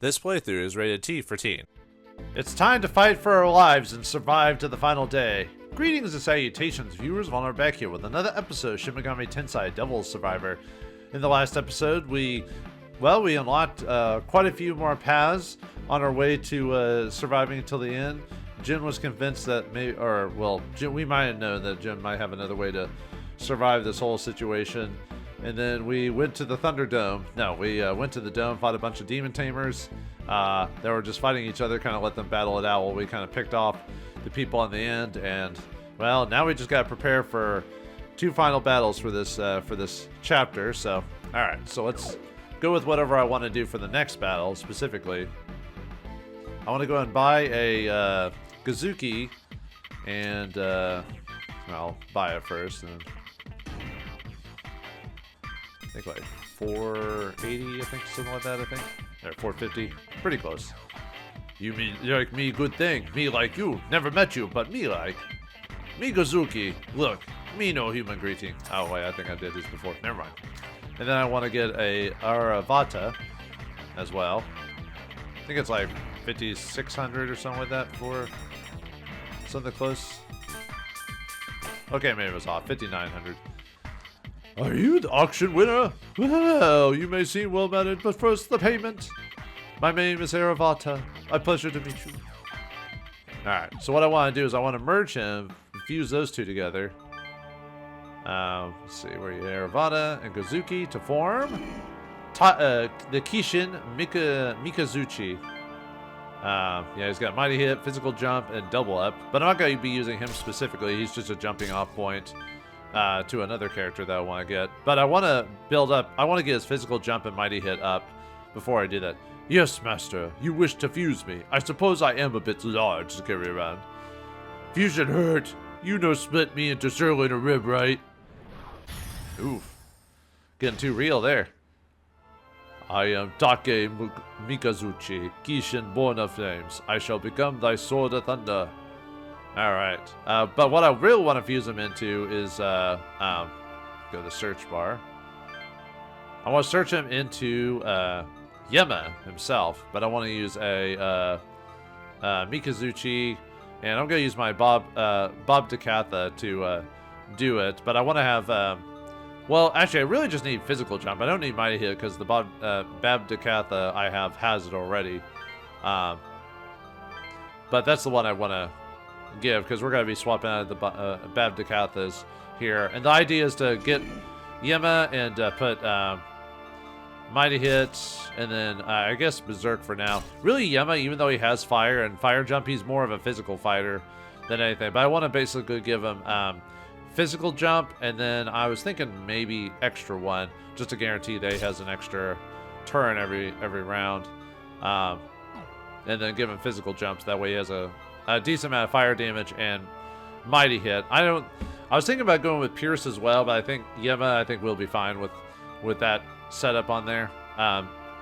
This playthrough is rated T for teen. It's time to fight for our lives and survive to the final day. Greetings and salutations, viewers. Vauldemare back here with another episode of Shin Megami Tensei Devil's Survivor. In the last episode, we unlocked quite a few more paths on our way to surviving until the end. Jin was convinced that we might have known that Jin might have another way to survive this whole situation. And then we went to the Thunderdome. No, we went to the dome, fought a bunch of demon tamers. They were just fighting each other, kind of let them battle it out while we kind of picked off the people on the end. And, well, now we just got to prepare for two final battles for this chapter. So, all right, so let's go with whatever I want to do for the next battle, specifically. I want to go and buy a Gazuki, and I'll buy it first. And I think like 480, I think, something like that, I think. Or 450. Pretty close. You mean like me, good thing. Me like you. Never met you, but me like. Me Gazuki. Look, me no human greeting. Oh, wait, I think I did this before. Never mind. And then I want to get a Aravata as well. I think it's like 5,600 or something like that for something close. Okay, maybe it was off. 5,900. Are you the auction winner? Well, you may seem well-mannered, but first, the payment. My name is Aravata. My pleasure to meet you. Alright, so what I want to do is I want to merge him, fuse those two together. Let's see, where are you? Aravata and Gazuki to form the Kishin Mikazuchi. Yeah, he's got Mighty Hit, Physical Jump, and Double Up. But I'm not going to be using him specifically. He's just a jumping off point to another character that I want to get. But I want to build up. I want to get his Physical Jump and Mighty Hit up before I do that. Yes, Master. You wish to fuse me. I suppose I am a bit large to carry around. Fusion hurt. You know split me into sirloin or rib, right? Oof. Getting too real there. I am Take Mikazuchi, Kishin born of flames. I shall become thy sword of thunder. Alright. But what I really want to fuse him into is, go to the search bar. I want to search him into, Yema himself, but I want to use a, Mikazuchi, and I'm going to use my Bob Decatha to, do it, but I want to have, well, actually, I really just need Physical Jump. I don't need Mighty Hit because the Bab Decatha I have has it already. But that's the one I want to give because we're going to be swapping out the Bab Decathas here. And the idea is to get Yema and put Mighty Hit and then I guess Berserk for now. Really, Yema, even though he has Fire and Fire Jump, he's more of a physical fighter than anything. But I want to basically give him Physical Jump, and then I was thinking maybe extra one, just to guarantee that he has an extra turn every round. And then give him Physical Jumps, that way he has a decent amount of fire damage and Mighty Hit. I was thinking about going with Pierce as well, but I think Yema, we'll be fine with that setup on there.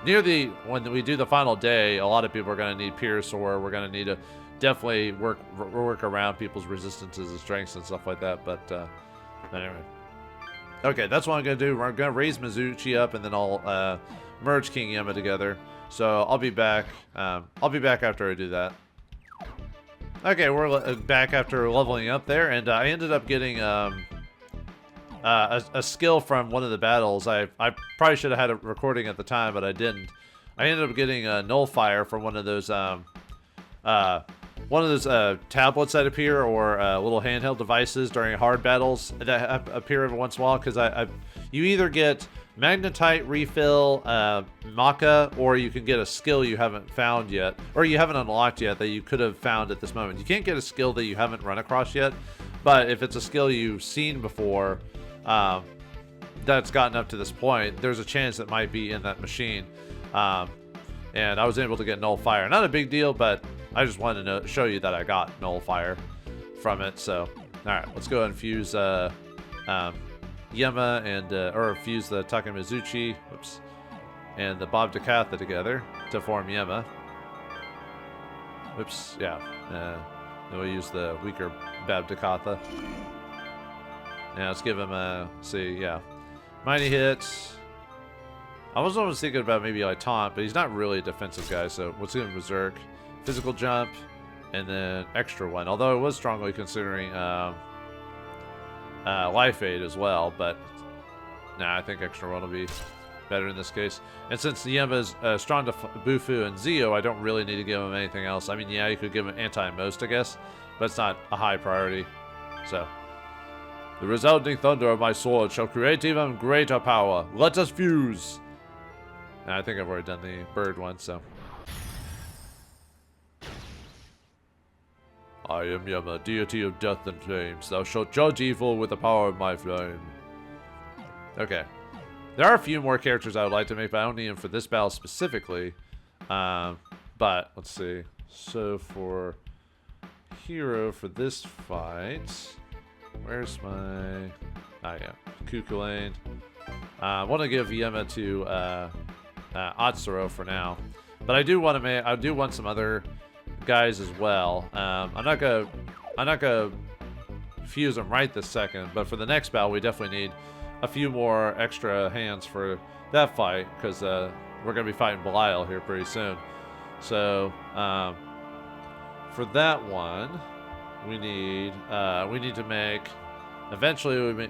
When we do the final day, a lot of people are going to need Pierce, or we're going to need to definitely work around people's resistances and strengths and stuff like that. But anyway, okay, that's what I'm gonna do. We're gonna raise Mizuchi up, and then I'll merge King Yema together. So I'll be back. I'll be back after I do that. Okay, we're back after leveling up there, and I ended up getting a skill from one of the battles. I probably should have had a recording at the time, but I didn't. I ended up getting a Nullfire from one of those tablets that appear, or little handheld devices during hard battles that appear every once in a while, because you either get Magnetite refill, Maka, or you can get a skill you haven't found yet, or you haven't unlocked yet that you could have found at this moment. You can't get a skill that you haven't run across yet, but if it's a skill you've seen before that's gotten up to this point, there's a chance it might be in that machine. And I was able to get Nullfire. Not a big deal, but I just wanted to show you that I got Nullfire from it. So, alright, let's go and fuse Yema and, or fuse the Takemizuchi, whoops, and the Bob Decatha together to form Yema. Whoops, yeah. Then we'll use the weaker Bab Decatha. Yeah, let's give him a, see, yeah. Mighty Hit, I was almost thinking about maybe like taunt, but he's not really a defensive guy, so what's in berserk, physical jump, and then extra one. Although I was strongly considering life aid as well, but nah, I think extra one will be better in this case. And since Yema's strong to Bufu and Zio, I don't really need to give him anything else. I mean, yeah, you could give him anti-most, I guess, but it's not a high priority. So, the resounding thunder of my sword shall create even greater power. Let us fuse. And I think I've already done the bird one, so. I am Yema, deity of death and flames. Thou shalt judge evil with the power of my flame. Okay. There are a few more characters I would like to make, but I don't need them for this battle specifically. But, let's see. So, for hero for this fight... Where's my... Oh, yeah. Kukulane. I want to give Yema to Atsuro for now. But I do want to make... I do want some other guys as well. I'm not gonna fuse them right this second, but for the next battle, we definitely need a few more extra hands for that fight, because we're going to be fighting Belial here pretty soon. So, for that one, we need to make... Eventually,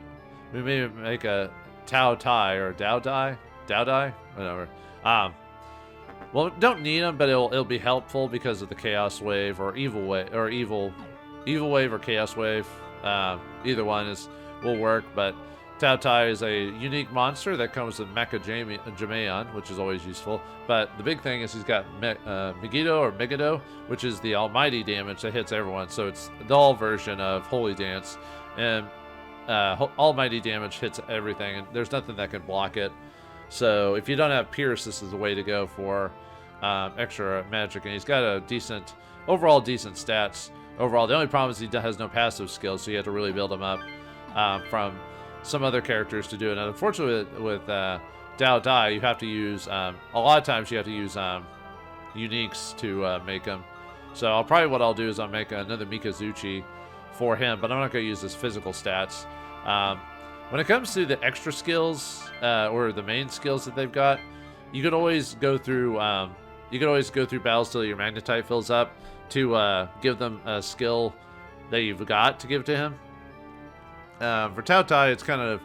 we may make a Tao Tai or Dao Dai, whatever. Well, don't need them, but it'll be helpful because of the Chaos Wave or Evil Wave or Chaos Wave. Either one will work, but Tao Tai is a unique monster that comes with Mecha Jamaeon, which is always useful. But the big thing is he's got Megiddo, which is the almighty damage that hits everyone. So it's the all version of Holy Dance, and almighty damage hits everything, and there's nothing that can block it. So if you don't have Pierce, this is the way to go for extra magic. And he's got a overall decent stats. Overall, the only problem is he has no passive skills, so you have to really build him up from some other characters to do it. And unfortunately, with Dao Dai, you have to use a lot of times you have to use uniques to make him. So what I'll do is I'll make another Mikazuchi for him, but I'm not going to use his physical stats. When it comes to the extra skills or the main skills that they've got, you could always go through battles till your magnetite fills up to give them a skill that you've got to give to him. For Tao Tai, it's kind of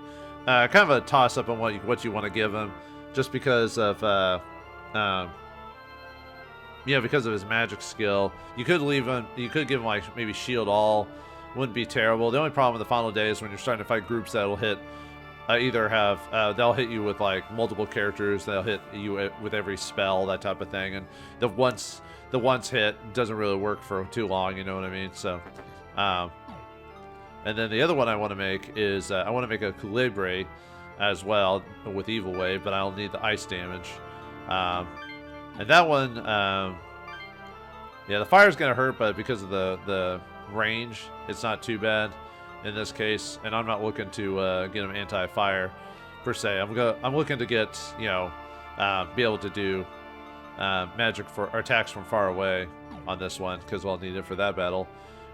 a toss up on what you want to give him, just because of because of his magic skill. You could give him like maybe Shield All. Wouldn't be terrible. The only problem with the final day is when you're starting to fight groups that'll hit, they'll hit you with like multiple characters. They'll hit you with every spell, that type of thing. And the once hit doesn't really work for too long. You know what I mean? So, and then the other one I want to make is I want to make a Calibre as well with Evil Wave, but I'll need the ice damage. And that one, the fire's gonna hurt, but because of the range, it's not too bad in this case. And I'm not looking to get him anti-fire per se. I'm looking to get be able to do magic for attacks from far away on this one, because I'll need it for that battle.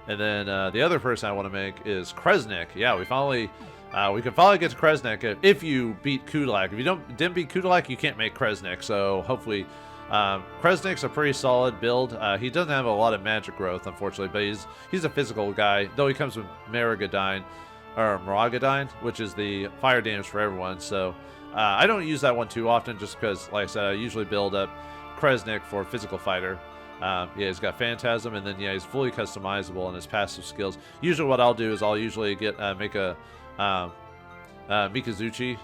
And then the other person I want to make is Kresnik. Yeah, we can finally get to Kresnik if you beat Kudalak. If you didn't beat Kudalak, you can't make Kresnik. So hopefully, Kresnik's a pretty solid build. He doesn't have a lot of magic growth, unfortunately, but he's a physical guy. Though he comes with Maragadine, which is the fire damage for everyone. So I don't use that one too often, just because, like I said, I usually build up Kresnik for physical fighter. He's got Phantasm, and then he's fully customizable in his passive skills. Usually what I'll do is I'll usually make a Mikazuchi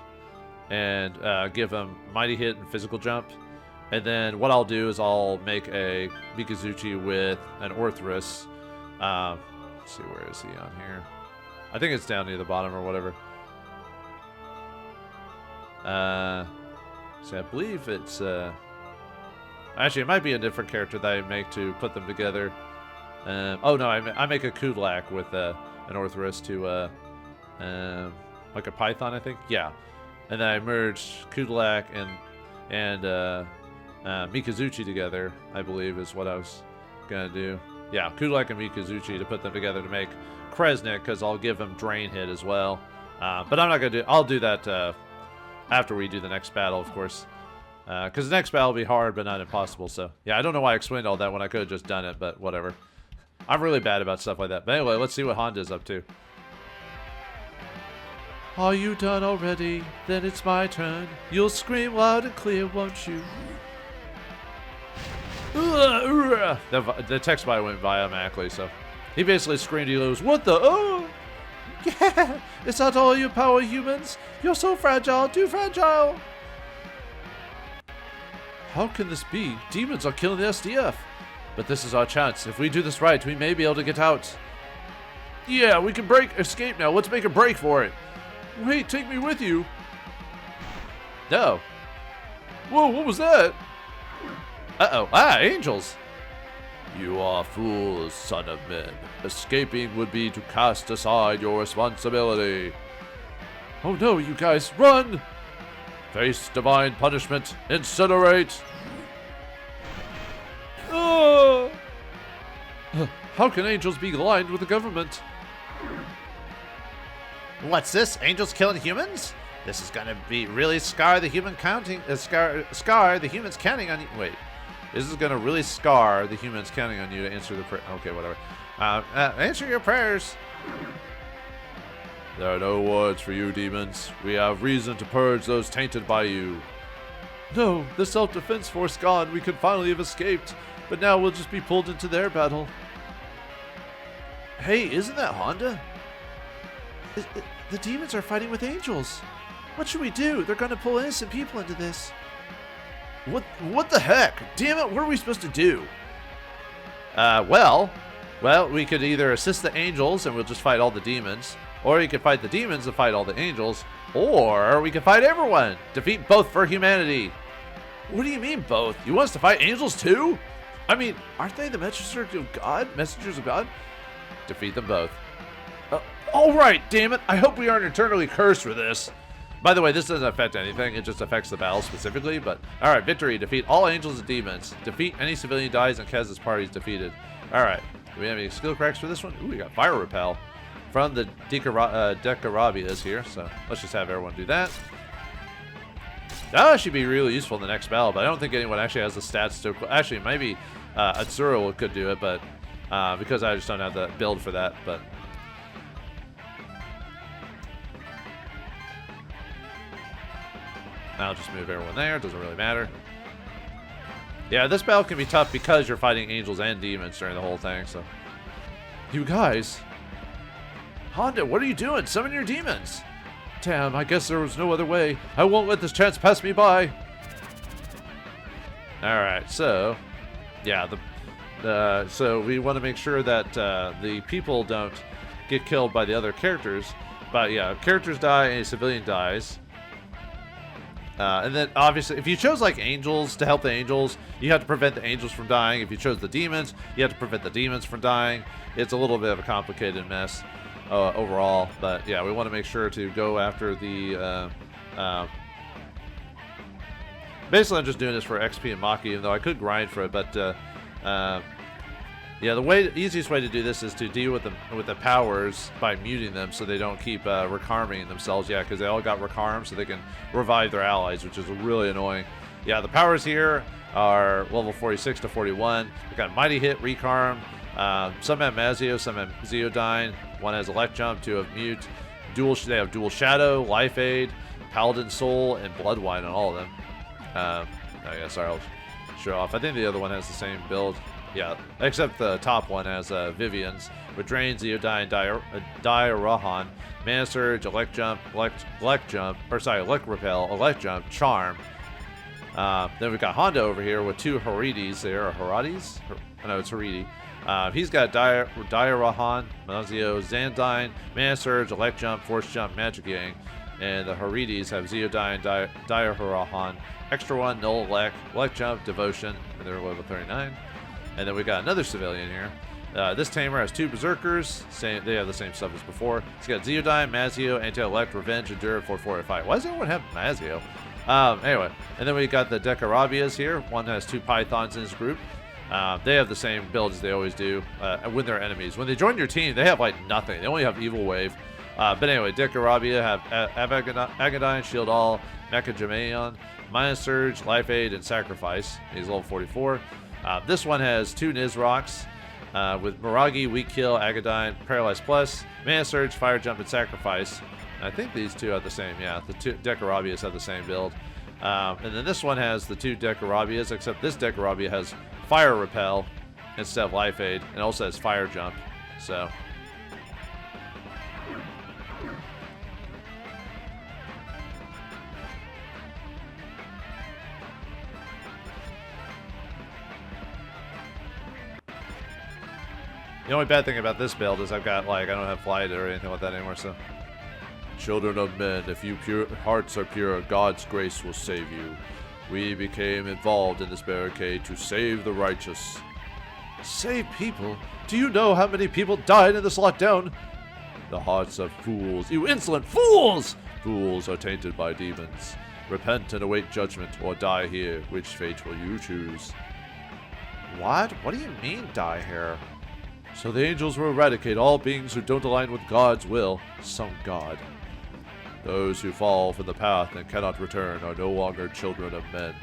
and give him Mighty Hit and Physical Jump. And then what I'll do is I'll make a Mikazuchi with an Orthrus. Let's see, where is he on here? I think it's down near the bottom or whatever. So I believe it's... Actually, it might be a different character that I make to put them together. Oh no, I make a Kudlak with an Orthrus to like a Python, I think. Yeah, and then I merge Kudlak and Mikazuchi together. I believe is what I was gonna do. Yeah, Kudlak and Mikazuchi to put them together to make Kresnik, because I'll give him Drain Hit as well. But I'm not gonna do. I'll do that after we do the next battle, of course. Because the next battle will be hard, but not impossible. So, yeah, I don't know why I explained all that when I could have just done it, but whatever. I'm really bad about stuff like that. But anyway, let's see what Honda's up to. Are you done already? Then it's my turn. You'll scream loud and clear, won't you? The text by went by automatically, so he basically screamed, he goes, "What the? Oh! Yeah! Is that all your power, humans? You're so fragile, too fragile!" How can this be? Demons are killing the SDF. But this is our chance. If we do this right, we may be able to get out. Yeah, we can escape now. Let's make a break for it. Wait, take me with you. No. Whoa, what was that? Uh-oh. Ah, angels. You are fools, son of men. Escaping would be to cast aside your responsibility. Oh no, you guys, run! Face divine punishment. Incinerate. Oh! How can angels be aligned with the government? What's this? Angels killing humans? This is gonna be really scar the humans counting on you. Wait. This is gonna really scar the humans counting on you to answer the prayer. Okay, whatever. Answer your prayers. There are no words for you, demons. We have reason to purge those tainted by you. No, the self-defense force gone. We could finally have escaped, but now we'll just be pulled into their battle. Hey, isn't that Honda? The demons are fighting with angels. What should we do? They're gonna pull innocent people into this. What the heck? Damn it, what are we supposed to do? Well, we could either assist the angels and we'll just fight all the demons, or you could fight the demons and fight all the angels, or we could fight everyone. Defeat both for humanity. What do you mean both? You want us to fight angels too? I mean, aren't they the messengers of God? Messengers of God? Defeat them both. All right, damn it. I hope we aren't eternally cursed for this. By the way, this doesn't affect anything. It just affects the battle specifically. But all right, victory. Defeat all angels and demons. Defeat any civilian dies and Kez's party is defeated. All right. Do we have any skill cracks for this one? Ooh, we got fire repel from the Decarabias here. So let's just have everyone do that. That should be really useful in the next battle, but I don't think anyone actually has the stats to... Actually, maybe Atsuro could do it, but because I just don't have the build for that. But I'll just move everyone there. It doesn't really matter. Yeah, this battle can be tough because you're fighting angels and demons during the whole thing, so... You guys! Honda, what are you doing? Summon your demons! Damn, I guess there was no other way. I won't let this chance pass me by. Alright, so... Yeah, so we want to make sure that the people don't get killed by the other characters. But yeah, if characters die and a civilian dies... and then, obviously, if you chose, like, angels to help the angels, you have to prevent the angels from dying. If you chose the demons, you have to prevent the demons from dying. It's a little bit of a complicated mess overall. But, yeah, we want to make sure to go after the... basically, I'm just doing this for XP and Maki, even though I could grind for it. But, yeah, the easiest way to do this is to deal with the powers by muting them so they don't keep recarming themselves. Yeah, because they all got recarm, so they can revive their allies, which is really annoying. Yeah, the powers here are level 46 to 41. We've got Mighty Hit, Recarm. Some have Mazio, some have Zeodyne. One has Elect Jump, two have Mute. They have Dual Shadow, Life Aid, Paladin Soul, and Blood Wine on all of them. I guess I'll show off. I think the other one has the same build. Yeah, except the top one has Vivian's with Drain, Zeodyne, Diarahan, Mana Surge, Elect Jump, Elect Repel, Elect Jump, Charm. Then we've got Honda over here with two Harides there, or Harides? No, it's Haridi. He's got Diarahan, Mazio, Zandine, Mana Surge, Elect Jump, Force Jump, Magic Yang. And the Harides have Zeodyne, Diarahan, Extra One, Null Elect Jump, Devotion, and they're level 39. And then we got another civilian here. This tamer has two berserkers. They have the same stuff as before. It's got Zeodyne, Mazio, Anti-Elect, Revenge, Endure, 445. Why does everyone have Mazio? Anyway, and then we got the Decarabias here. One has two Pythons in his group. They have the same build as they always do when they're enemies. When they join your team, they have like nothing. They only have Evil Wave. But anyway, Decarabia have Agadine, Shield All, Mecha Jamaion, Minus Surge, Life Aid, and Sacrifice. He's level 44. This one has 2 Nizrocs. With Miragi, Weak Kill, Agadine, Paralyze Plus, Mana Surge, Fire Jump, and Sacrifice. I think these two have the same, yeah. The 2 Decarabias have the same build. And then this one has the 2 Decarabias, except this Decarabia has Fire Repel instead of Life Aid, and also has Fire Jump. So... The only bad thing about this build is I've got, like, I don't have flight or anything like that anymore, so. Children of men, if you pure hearts are pure, God's grace will save you. We became involved in this barricade to save the righteous. Save people? Do you know how many people died in this lockdown? The hearts of fools, you insolent fools! Fools are tainted by demons. Repent and await judgment, or die here. Which fate will you choose? What? What do you mean, die here? So the angels will eradicate all beings who don't align with God's will. Some God. Those who fall from the path and cannot return are no longer children of men.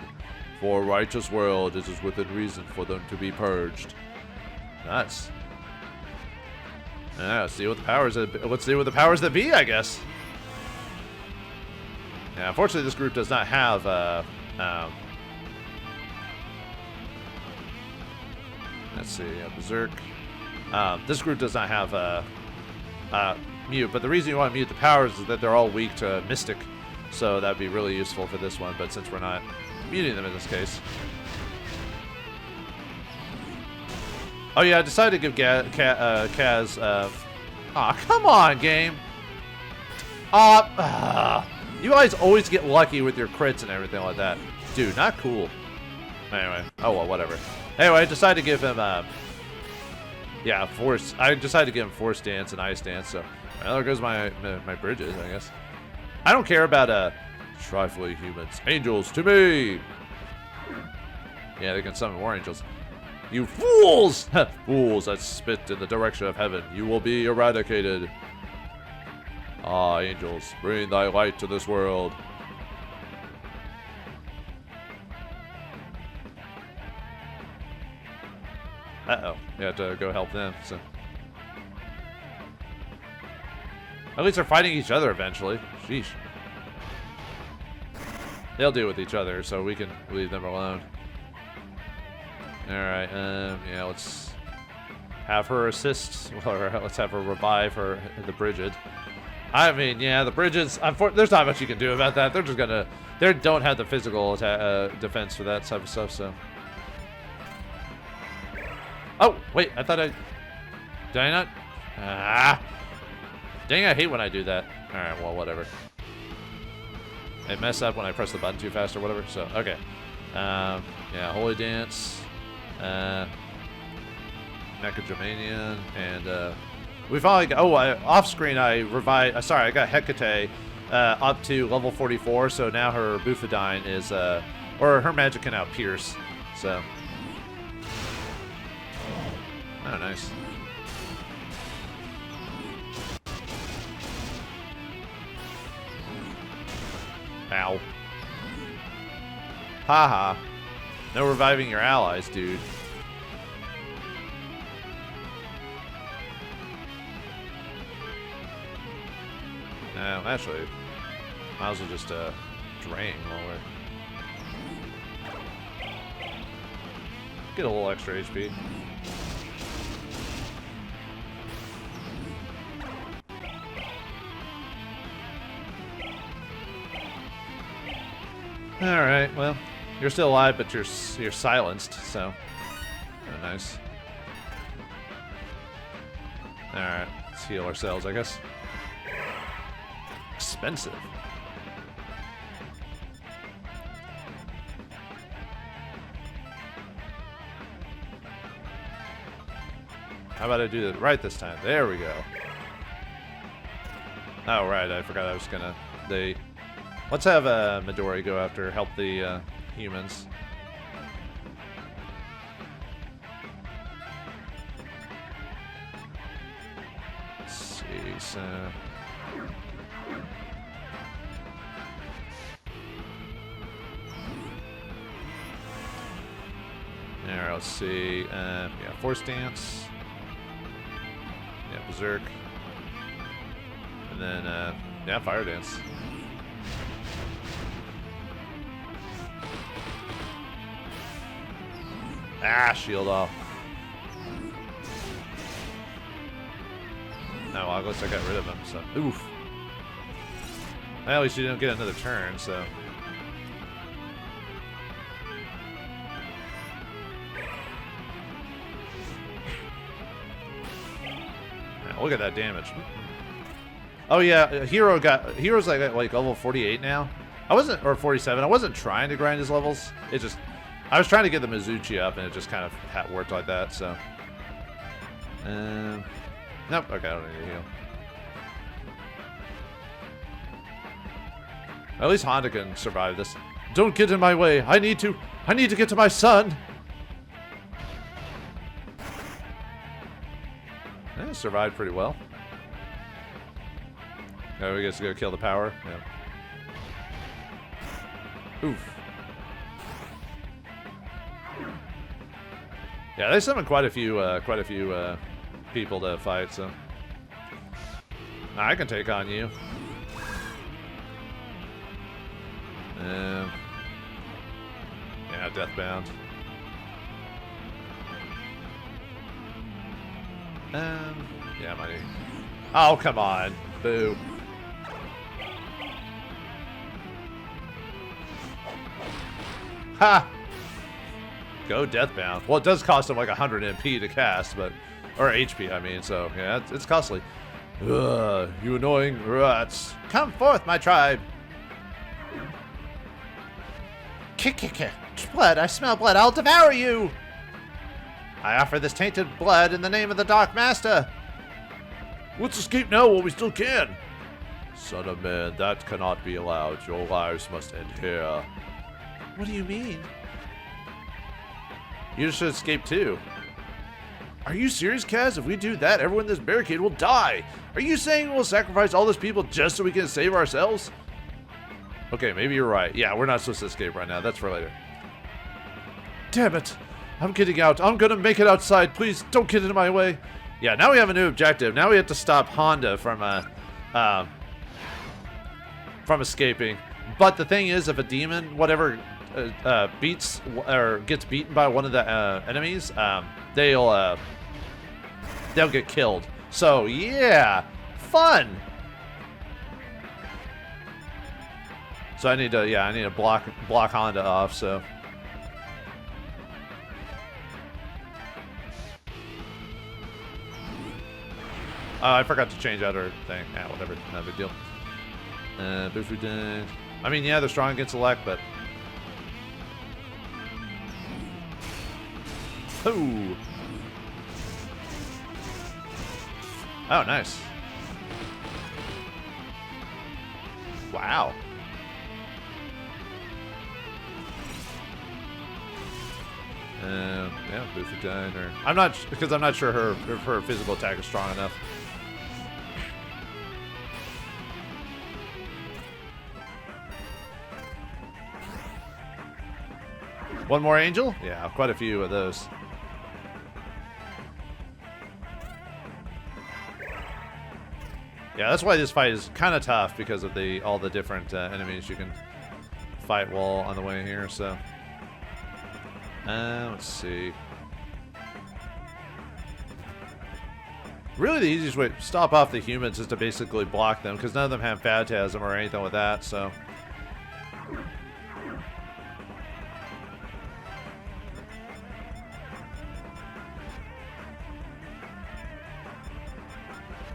For a righteous world, it is within reason for them to be purged. Nice. Yeah, let's see what the powers that be, I guess. Yeah, unfortunately, this group does not have let's see, Berserk. This group does not have mute, but the reason you want to mute the powers is that they're all weak to Mystic, so that'd be really useful for this one, but since we're not muting them in this case. Oh yeah, I decided to give Kaz, aw, come on, game! You guys always get lucky with your crits and everything like that. Dude, not cool. Anyway, oh well, whatever. Anyway, I decided to give him, yeah, Force. I decided to give him Force Dance and Ice Dance, so well, there goes my bridges, I guess. I don't care about trifling humans. Angels to me! Yeah, they can summon more angels. You fools! Fools that spit in the direction of heaven, you will be eradicated. Ah, angels, bring thy light to this world. Uh-oh, we have to go help them, so. At least they're fighting each other eventually. Sheesh. They'll deal with each other, so we can leave them alone. Alright, yeah, let's have her assist, or let's have her revive her, the Brigid. I mean, yeah, the Brigids, there's not much you can do about that. They're just gonna, they don't have the physical defense for that type of stuff, so. Oh, wait, I thought did I not? Ah! Dang, I hate when I do that. Alright, well, whatever. I mess up when I press the button too fast or whatever, so, okay. Yeah, Holy Dance, Mecha Germanian, and, we finally got, off screen I revived, sorry, I got Hecate, up to level 44, so now her Bufadine is, or her magic can now pierce, so. Oh, nice. Ow. Haha. No reviving your allies, dude. No, actually, might as well just drain while we're... Get a little extra HP. Alright, well, you're still alive, but you're silenced, so... Oh, nice. Alright, let's heal ourselves, I guess. Expensive. How about I do it right this time? There we go. Oh, right, I forgot I was gonna... Let's have Midori go after, help the humans. Let's see, so... let's see. Yeah, Force Dance. Yeah, Berserk. And then, yeah, Fire Dance. Ah, shield off. No, well, I guess I got rid of him, so. Oof. Well, at least you didn't get another turn, so. Look at that damage. Oh yeah, Hero's like level 48 now. I wasn't, or 47. I wasn't trying to grind his levels. It just, I was trying to get the Mizuchi up, and it just kind of worked like that. So, nope. Okay, I don't need to heal. At least Honda can survive this. Don't get in my way. I need to get to my son. Survived pretty well. Oh, we get to go kill the power. Yeah. Oof. Yeah, they summoned quite a few people to fight. So I can take on you. Yeah, Deathbound. Yeah, might. Oh, come on. Boo. Ha! Go Deathbound. Well, it does cost him like 100 MP to cast, but... Or HP, I mean, so, yeah, it's costly. Ugh, you annoying rats. Come forth, my tribe! Kick. Blood, I smell blood. I'll devour you! I offer this tainted blood in the name of the Dark Master. Let's escape now while we still can. Son of man, that cannot be allowed. Your lives must end here. What do you mean? You should escape too. Are you serious, Kaz? If we do that, everyone in this barricade will die. Are you saying we'll sacrifice all those people just so we can save ourselves? Okay, maybe you're right. Yeah, we're not supposed to escape right now. That's for later. Damn it. I'm getting out. I'm gonna make it outside. Please don't get in my way. Yeah, now we have a new objective. Now we have to stop Honda from escaping. But the thing is, if a demon, whatever, beats or gets beaten by one of the enemies, they'll get killed. So yeah, fun. So I need to block Honda off. So. I forgot to change out her thing. Yeah, whatever. Not a big deal. Bufu done. I mean, yeah, they're strong against Elect, but... Ooh. Oh, nice. Wow. Yeah, Bufu done. Or I'm not sure her physical attack is strong enough. One more angel? Yeah, quite a few of those. Yeah, that's why this fight is kind of tough, because of all the different enemies you can fight while on the way here. So, let's see. Really, the easiest way to stop off the humans is to basically block them, because none of them have phantasm or anything with that. So.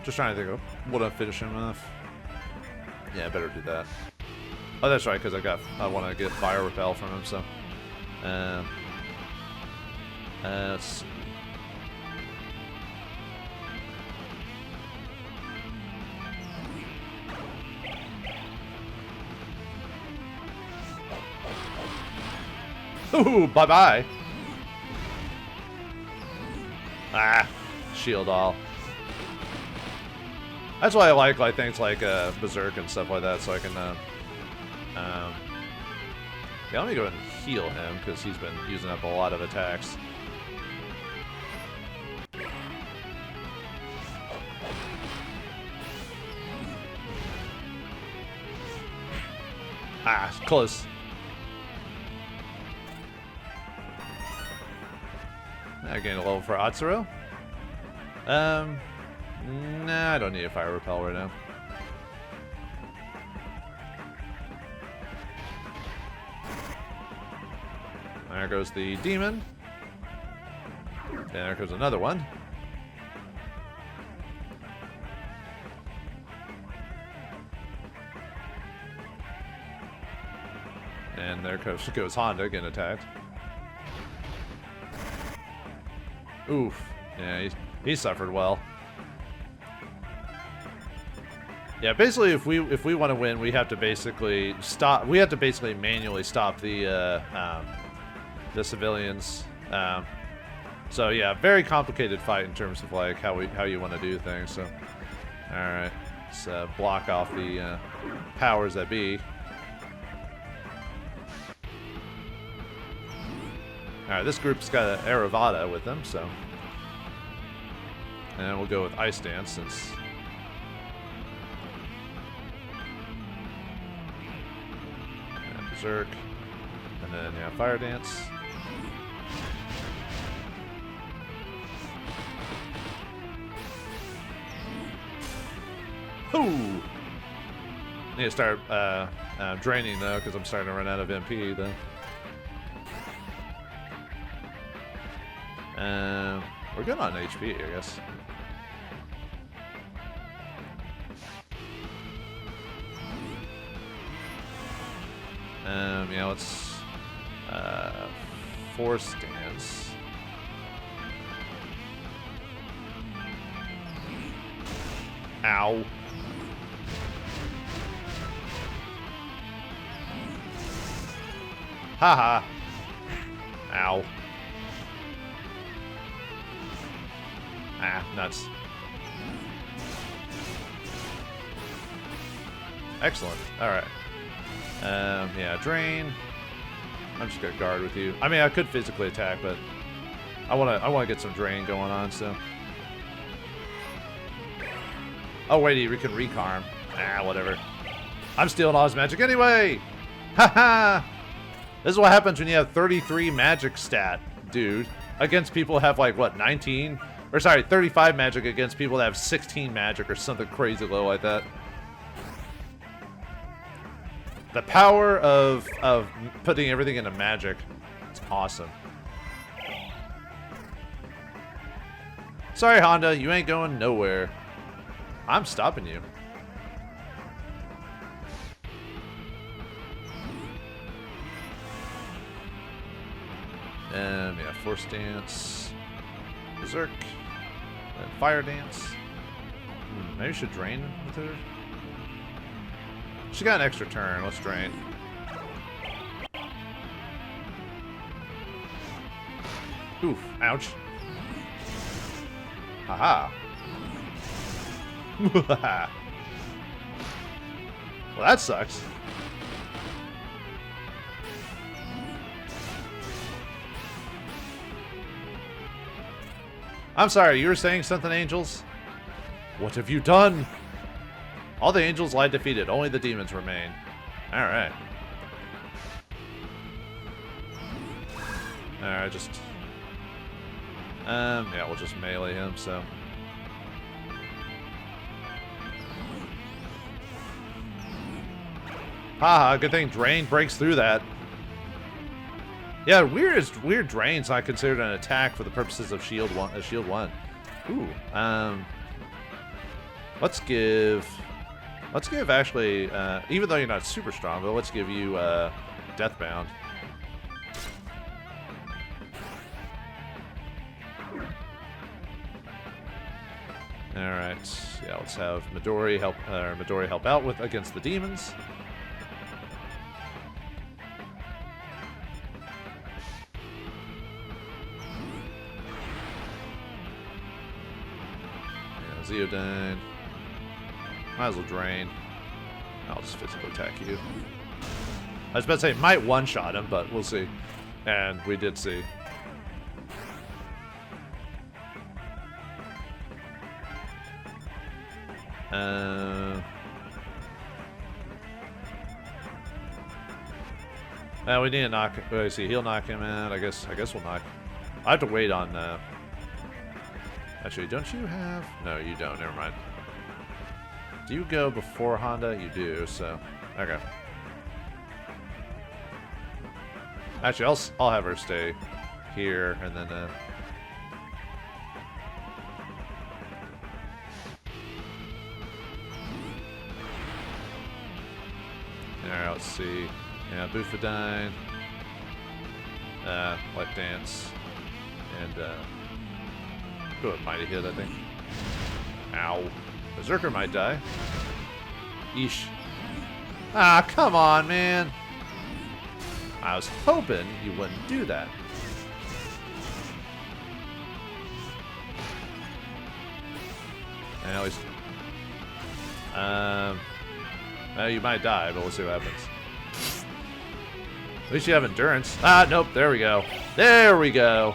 Just trying to think of what I'm finishing off. Yeah, I better do that. Oh, that's right, because I want to get fire repel from him. So, let's see. Ooh, bye bye. Ah, shield all. That's why I like things like Berserk and stuff like that, so I can yeah, let me go ahead and heal him, because he's been using up a lot of attacks. Ah, close. I gained a level for Atsuro. Nah, I don't need a fire repel right now. There goes the demon. And there goes another one. And there goes Honda getting attacked. Oof. Yeah, he suffered well. Yeah, basically, if we want to win, we have to basically stop. We have to basically manually stop the civilians. So yeah, very complicated fight in terms of like how you want to do things. So, all right, let's block off the powers that be. All right, this group's got an Aravada with them, so, and we'll go with Ice Dance since. Berserk, and then yeah, Fire Dance. Ooh! Need to start draining though, because I'm starting to run out of MP though. We're good on HP, I guess. Yeah, let's Force Dance. Ow. Haha. Ow. Ah, nuts. Excellent. Alright. Yeah, drain. I'm just gonna guard with you. I mean, I could physically attack, but I wanna get some drain going on, so. Oh wait, you can recarm. Ah, whatever. I'm stealing all his magic anyway! Haha! This is what happens when you have 33 magic stat, dude. Against people who have like, what, 19? Or sorry, 35 magic against people that have 16 magic or something crazy low like that. The power of putting everything into magic. It's awesome. Sorry, Honda, you ain't going nowhere. I'm stopping you. Yeah, Force Dance. Berserk. And Fire Dance. Maybe we should drain with her. She got an extra turn. Let's drain. Oof. Ouch. Haha. Well, that sucks. I'm sorry, you were saying something, Angels? What have you done? All the angels lie defeated. Only the demons remain. Alright. Alright, just... yeah, we'll just melee him, so... Haha, good thing Drain breaks through that. Yeah, weird Drain's not considered an attack for the purposes of Shield 1. Ooh, let's give actually, even though you're not super strong, but let's give you Deathbound. All right, yeah, let's have Midori help out with against the demons. Yeah, Zeodyne. Might as well drain. I'll just physically attack you. I was about to say, might one-shot him, but we'll see. And we did see. We need to knock. Let's see, he'll knock him out. I guess we'll knock. I have to wait on. Actually, don't you have? No, you don't. Never mind. Do you go before Honda? You do. So, okay. Actually, I'll have her stay here, and then. Alright, let's see. Yeah, Bufadine. Light Dance. And, go with Mighty Hit, I think. Ow. Berserker might die. Eesh. Ah, come on, man. I was hoping you wouldn't do that. And at least... you might die, but we'll see what happens. At least you have endurance. Ah, nope. There we go. There we go.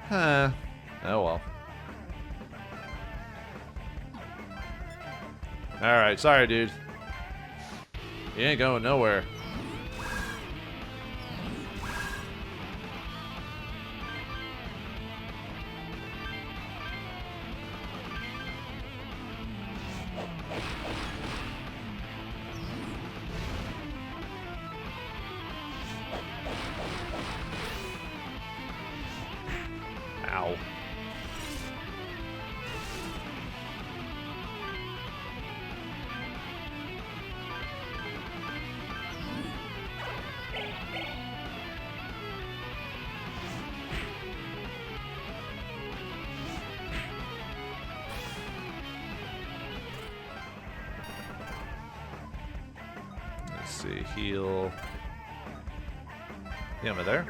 Huh. Oh, well. Alright, sorry, dude. You ain't going nowhere. Ow. Let's see, heal. Yeah, am I there?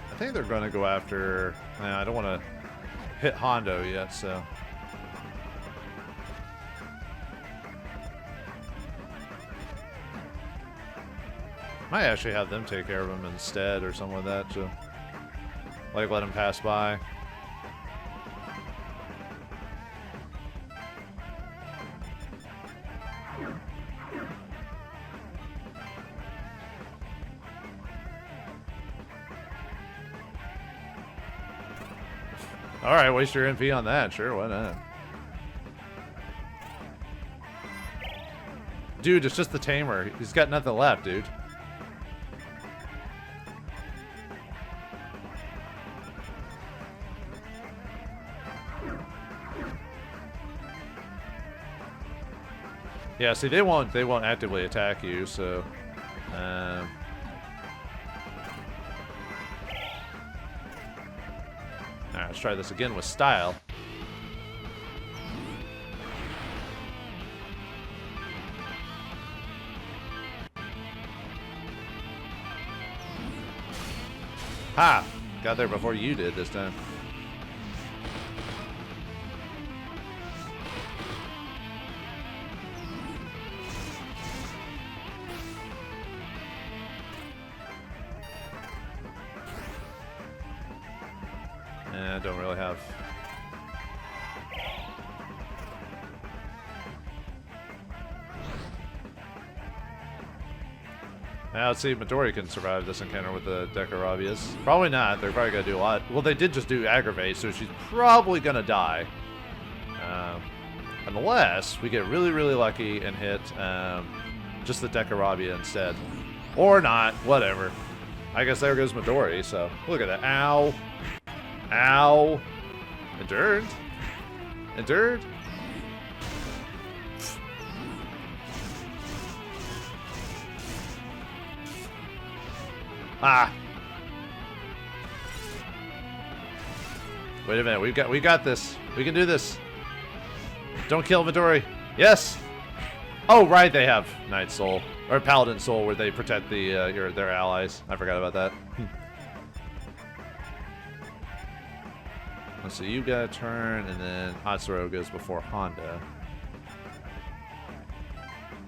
I think they're going to go after... I don't want to hit Hondo yet, so... Might actually have them take care of him instead or something like that, so... Like, let him pass by. Alright, waste your NP on that. Sure, why not? Dude, it's just the tamer. He's got nothing left, dude. Yeah, see, they won't actively attack you, so... Alright, let's try this again with style. Ha! Got there before you did this time. I don't really have... Now let's see if Midori can survive this encounter with the Decarabias. Probably not. They're probably going to do a lot. Well, they did just do aggravate, so she's probably going to die. Unless we get really, really lucky and hit just the Decarabia instead. Or not. Whatever. I guess there goes Midori, so... Look at that. Ow. Ow. Endured. Endured. Ah. Wait a minute. We got this. We can do this. Don't kill Midori. Yes. Oh, right. They have Knight Soul or Paladin Soul where they protect the their allies. I forgot about that. So you got a turn, and then Hatsuro goes before Honda.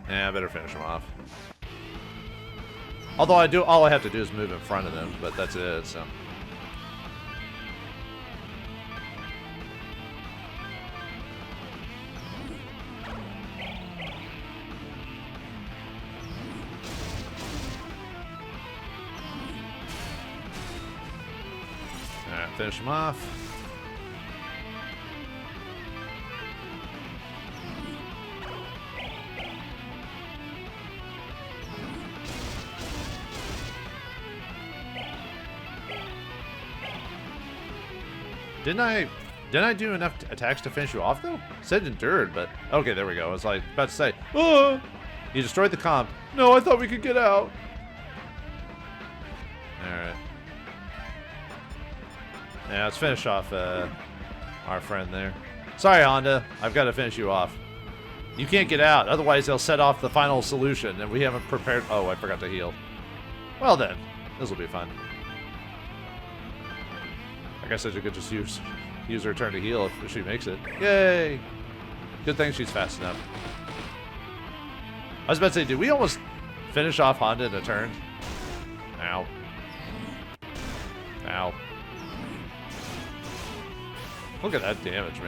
Yeah, I better finish him off. Although all I have to do is move in front of them, but that's it, so. Alright, finish him off. Didn't I do enough attacks to finish you off though? It said endured, but okay, there we go. I was like about to say, oh, you destroyed the comp. No, I thought we could get out. All right. Yeah, let's finish off our friend there. Sorry, Honda. I've got to finish you off. You can't get out, otherwise they'll set off the final solution, and we haven't prepared. Oh, I forgot to heal. Well then, this will be fun. I guess I could just use her turn to heal if she makes it. Yay! Good thing she's fast enough. I was about to say, did we almost finish off Honda in a turn? Ow. Ow. Look at that damage,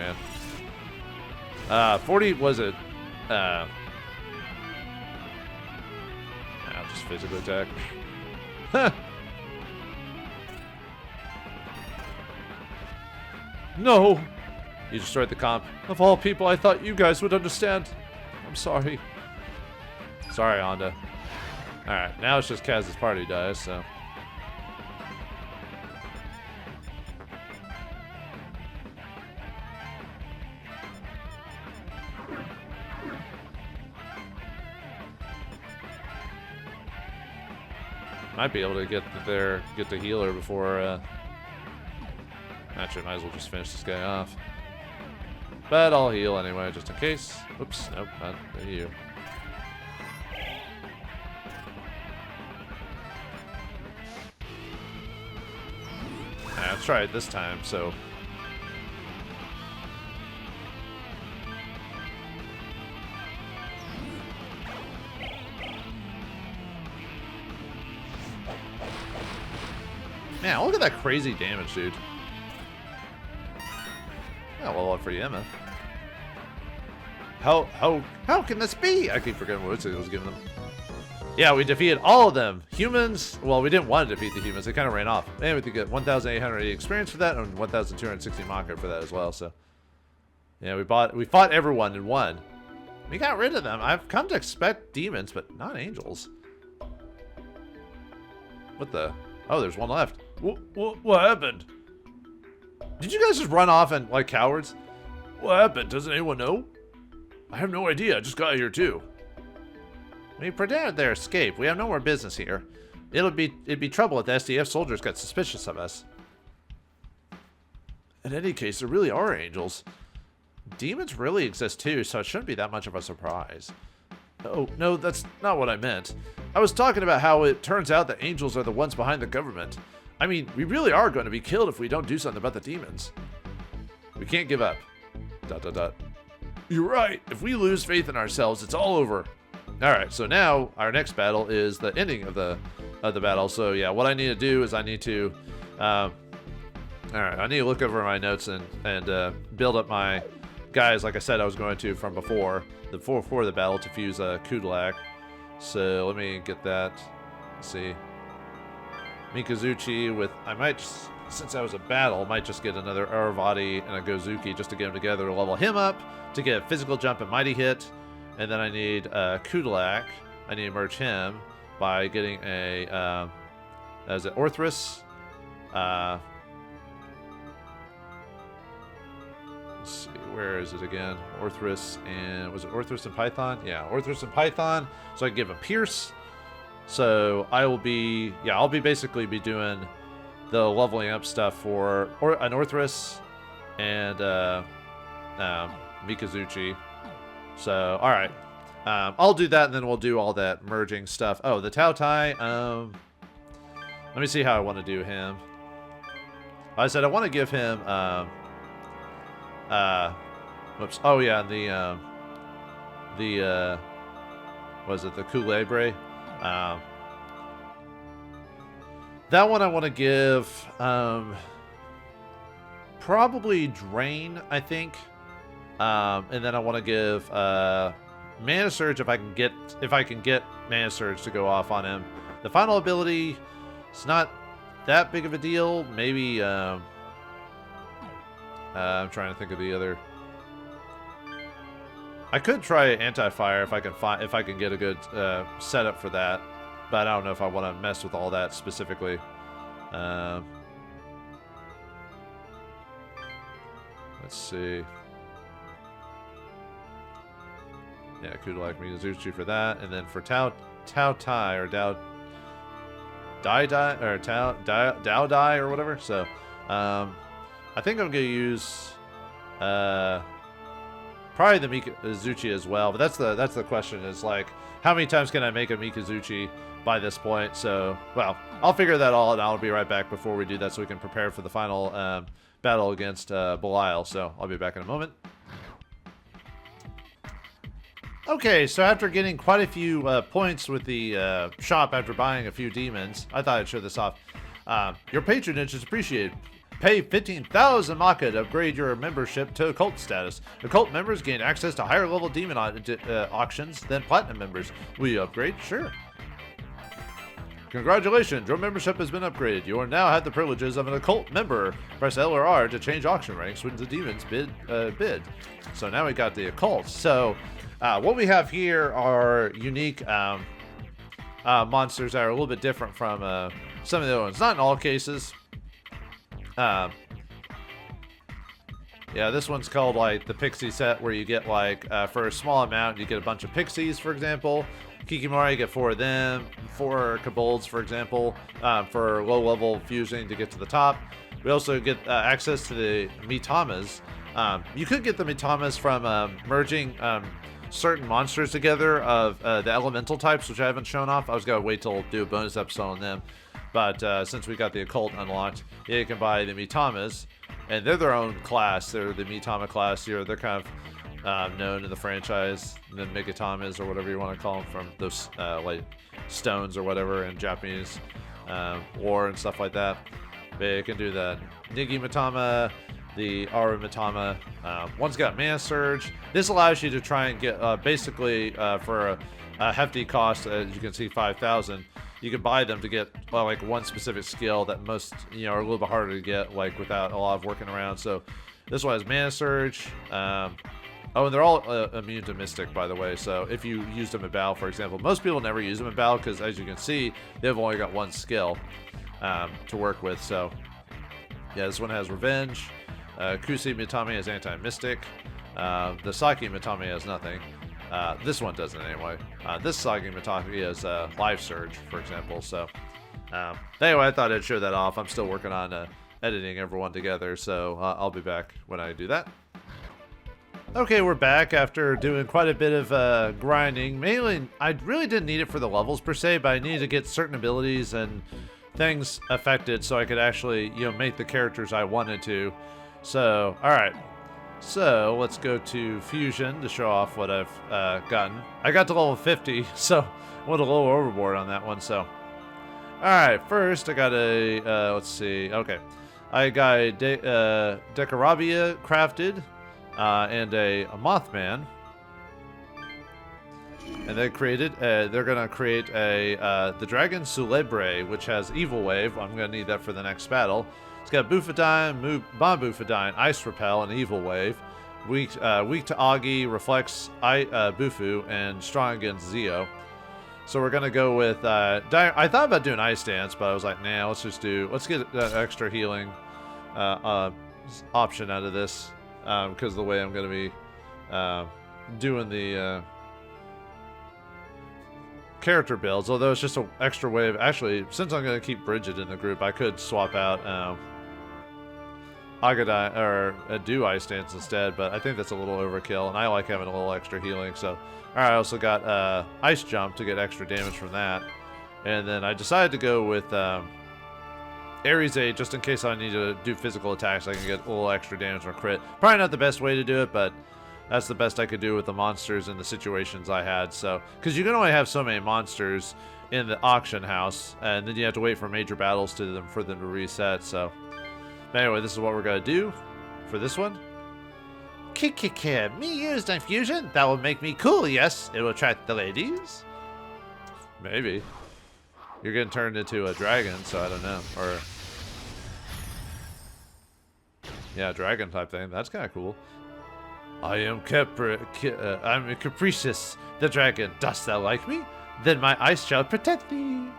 man. 40 was it? I'll just physical attack. No! You destroyed the comp. Of all people, I thought you guys would understand. I'm sorry. Sorry, Honda. Alright, now it's just Kaz's party dies, so. Might be able to get the healer before, actually, might as well just finish this guy off. But I'll heal anyway, just in case. Oops, nope, not you. Let's try it this time, so. Man, look at that crazy damage, dude. Yeah, well, for you, Emma. How can this be? I keep forgetting what it was giving them. Yeah, we defeated all of them. Humans, well, we didn't want to defeat the humans. They kind of ran off. And we get 1,880 experience for that and 1,260 marker for that as well, so. Yeah, we fought everyone and won. We got rid of them. I've come to expect demons, but not angels. What the? Oh, there's one left. What happened? Did you guys just run off and like cowards? What happened? Doesn't anyone know? I have no idea. I just got here too. We pretended their escape. We have no more business here. It'd be trouble if the SDF soldiers got suspicious of us. In any case, there really are angels. Demons really exist too, so it shouldn't be that much of a surprise. Oh, no, that's not what I meant. I was talking about how it turns out that angels are the ones behind the government. I mean, we really are going to be killed if we don't do something about the demons. We can't give up. ... You're right. If we lose faith in ourselves, it's all over. Alright, so now our next battle is the ending of the battle. So yeah, what I need to do is I need to alright, I need to look over my notes and build up my guys like I said I was going to from before the battle to fuse Kudlak. So let me get that. Let's see. Mikazuchi with, I might just, since that was a battle, might just get another Aravati and a Gozuki just to get them together to level him up, to get a physical jump and mighty hit. And then I need Kudlak. I need to merge him by getting a, is it Orthrus? Let's see, where is it again? Orthrus and, was it Orthrus and Python? Yeah, Orthrus and Python. So I can give a Pierce. So I will be, yeah, I'll be basically be doing the leveling up stuff for an Orthrus and Mikazuchi. So, alright. I'll do that and then we'll do all that merging stuff. Oh, the Tao Tai. Let me see how I want to do him. I said I want to give him, whoops. Oh, yeah, was it the Coulebre? That one I want to give probably Drain, I think. And then I want to give Mana Surge if I can get Mana Surge to go off on him. The final ability, it's not that big of a deal. Maybe I'm trying to think of the other. I could try Anti-Fire if I can get a good setup for that, but I don't know if I want to mess with all that specifically. Let's see. Yeah, Kudalak Miyazuchi for that, and then for Tao Tai or Dao Dai or Dao Dai or whatever. So, I think I'm gonna use probably the Mikazuchi as well. But that's the question, is like, how many times can I make a Mikazuchi by this point? So, well, I'll figure that all out, and I'll be right back before we do that, so we can prepare for the final battle against Belial. So I'll be back in a moment. Okay, so after getting quite a few points with the shop after buying a few demons, I thought I'd show this off. Your patronage is appreciated. Pay 15,000 Maka to upgrade your membership to Occult status. Occult members gain access to higher level demon auctions than Platinum members. Will you upgrade? Sure. Congratulations, your membership has been upgraded. You are now have the privileges of an Occult member. Press L or R to change auction ranks when the demons bid. So now we got the Occult. So what we have here are unique monsters that are a little bit different from some of the other ones. Not in all cases. Yeah, this one's called like the Pixie set, where you get like for a small amount you get a bunch of pixies, for example. Kikimori, you get 4 of them, 4 kobolds, for example, for low level fusing to get to the top. We also get access to the Mitamas. You could get the Mitamas from merging certain monsters together of the elemental types, which I haven't shown off. I was gonna wait till do a bonus episode on them, but since we got the Occult unlocked, yeah, you can buy the Mitamas, and they're their own class. They're the Mitama class here. They're kind of known in the franchise, the Megatamas or whatever you want to call them, from those like stones or whatever in Japanese war and stuff like that. They can do the Nigi Mitama, the Aru Mitama. One's got Mana Surge. This allows you to try and get basically for a hefty cost, as you can see, 5,000. You can buy them to get like one specific skill that most are a little bit harder to get, like without a lot of working around. So this one has Mana Surge. Oh, and they're all immune to Mystic, by the way. So if you use them in battle, for example, most people never use them in battle because, as you can see, they've only got one skill to work with. So yeah, this one has Revenge. Kusi Mitami has Anti-Mystic. The Saki Mitami has nothing. This one doesn't anyway. This Saki Mitami has Life Surge, for example. So anyway, I thought I'd show that off. I'm still working on editing everyone together, so I'll be back when I do that. Okay, we're back after doing quite a bit of grinding. Mainly, I really didn't need it for the levels per se, but I needed to get certain abilities and things affected so I could actually, make the characters I wanted to. So, alright. So, let's go to Fusion to show off what I've gotten. I got to level 50, so I went a little overboard on that one, so. Alright, first I got a, let's see, okay. I got a Decarabia crafted. And a Mothman, and they're gonna create the Dragon Sulebre, which has Evil Wave. I'm gonna need that for the next battle. It's got Bufadine, Bomb Bufadine, Ice Repel, and Evil Wave. Weak to Augie, reflects Bufu, and strong against Zeo. So we're gonna go with I thought about doing Ice Dance, but I was like, nah, let's get that extra healing option out of this. Because of the way I'm going to be doing the character builds, although it's just an extra wave. Actually, since I'm going to keep Bridget in the group, I could swap out Agadai or do Ice Dance instead, but I think that's a little overkill, and I like having a little extra healing. So, alright, I also got Ice Jump to get extra damage from that, and then I decided to go with Ares 8, just in case I need to do physical attacks, I can get a little extra damage from crit. Probably not the best way to do it, but That's the best I could do with the monsters and the situations I had. So, because you can only have so many monsters in the auction house, and then you have to wait for major battles for them to reset. So, but anyway, this is what we're gonna do for this one. Me used infusion? That will make me cool, yes. It will attract the ladies. Maybe. You're getting turned into a dragon, so I don't know. Or yeah, dragon type thing. That's kind of cool. I'm Capricious, the dragon. Dost thou like me? Then my ice shall protect thee.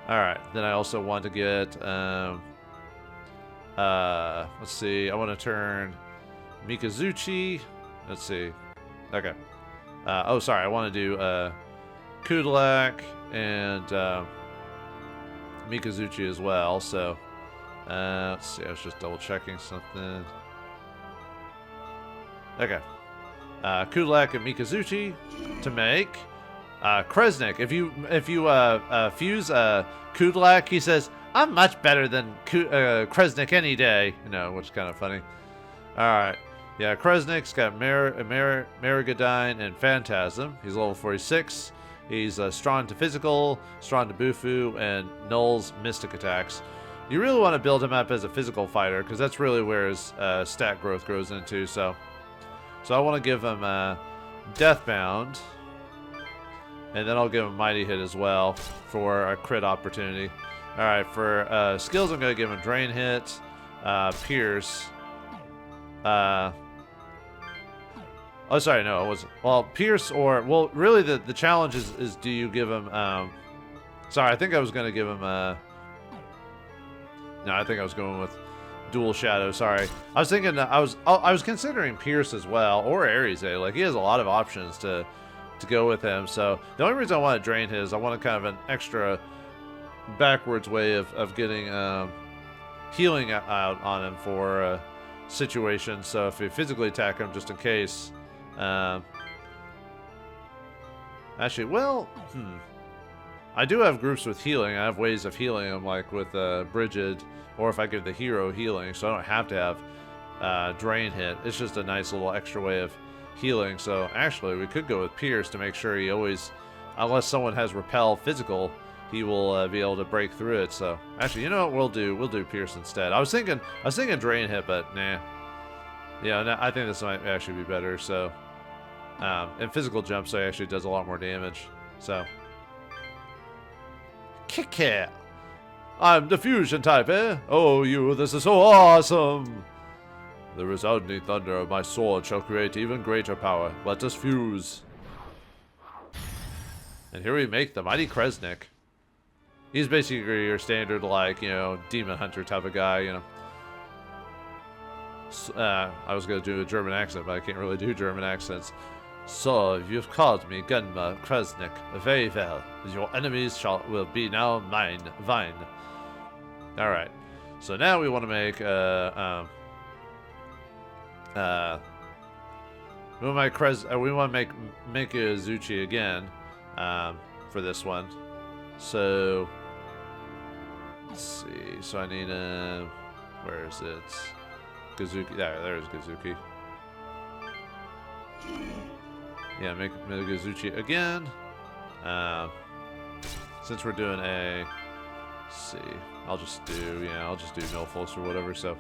Alright, then I also want to get, let's see, I want to turn Mikazuchi, let's see, okay. Oh, sorry, I want to do, Kudalak and, Mikazuchi as well, so, let's see, I was just double checking something. Okay. Kudalak and Mikazuchi to make Kresnik. If you fuse Kudalak, he says, I'm much better than Kresnik any day. You know, which is kind of funny. Alright. Yeah, Kresnik's got Marigadine and Phantasm. He's level 46. He's strong to physical, strong to Bufu, and Null's mystic attacks. You really want to build him up as a physical fighter, because that's really where his stat growth grows into, so I want to give him Deathbound, and then I'll give him Mighty Hit as well for a crit opportunity. Alright, for skills, I'm going to give him Drain Hit, Pierce. Oh, sorry, no, it wasn't. Well, Pierce or... Well, really, the challenge is do you give him... sorry, I think I was going to give him... No, I think I was going with Dual Shadow, sorry. I was thinking... I was considering Pierce as well, or Ares. Like, he has a lot of options to go with him, so... The only reason I want to drain his, I want kind of an extra backwards way of getting healing out on him for situations, so if you physically attack him just in case... Actually, well, I do have groups with healing. I have ways of healing them, like with Brigid, or if I give the hero healing, so I don't have to have Drain Hit. It's just a nice little extra way of healing. So actually, we could go with Pierce to make sure he always, unless someone has Repel physical, he will be able to break through it. So actually, you know what we'll do? We'll do Pierce instead. I was thinking Drain Hit, but nah. Yeah, no, I think this might actually be better. So, and physical jump, so he actually does a lot more damage. So, Kick it. I'm the fusion type, eh? Oh, this is so awesome! The resounding thunder of my sword shall create even greater power. Let us fuse. And here we make the mighty Kresnik. He's basically your standard, like, you know, demon hunter type of guy, you know. I was going to do a German accent, but I can't really do German accents. So, you've called me Gunma Kresnik. Very well. Your enemies will be now mine. Alright. So now we want to make, we want to make Mikazuchi again, for this one. So, let's see. So I need, where is it? Gazuki. There's Gazuki. Yeah, make Gazuchi again. Since we're doing a... Let's see. I'll just do Milfos or whatever, so...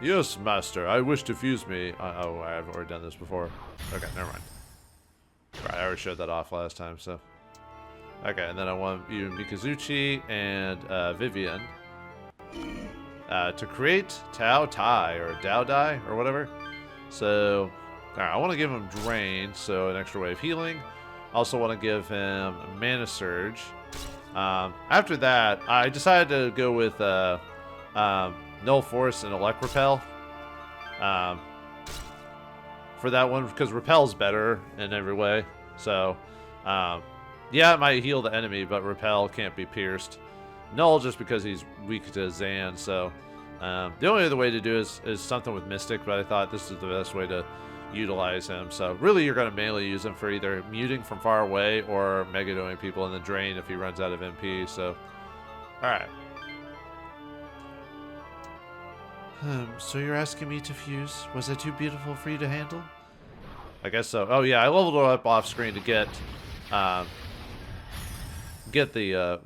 Yes, master. I wish to fuse me. Oh, I've already done this before. Okay, never mind. Right, I already showed that off last time, so... Okay, and then I want you Mikazuchi and Vivian. To create Tao Tai or Dao Dai or whatever. So, alright, I want to give him Drain, so an extra way of healing. I also want to give him Mana Surge. After that, I decided to go with Null Force and Elect Repel. For that one, because Repel's better in every way. So, yeah, it might heal the enemy, but Repel can't be pierced. Null just because he's weak to Zan, so the only other way to do is something with Mystic, but I thought this is the best way to utilize him. So really you're going to mainly use him for either muting from far away or megadoing people in the drain if he runs out of MP, so alright. So you're asking me to fuse? Was I too beautiful for you to handle? I guess so. Oh yeah, I leveled her up off screen to get the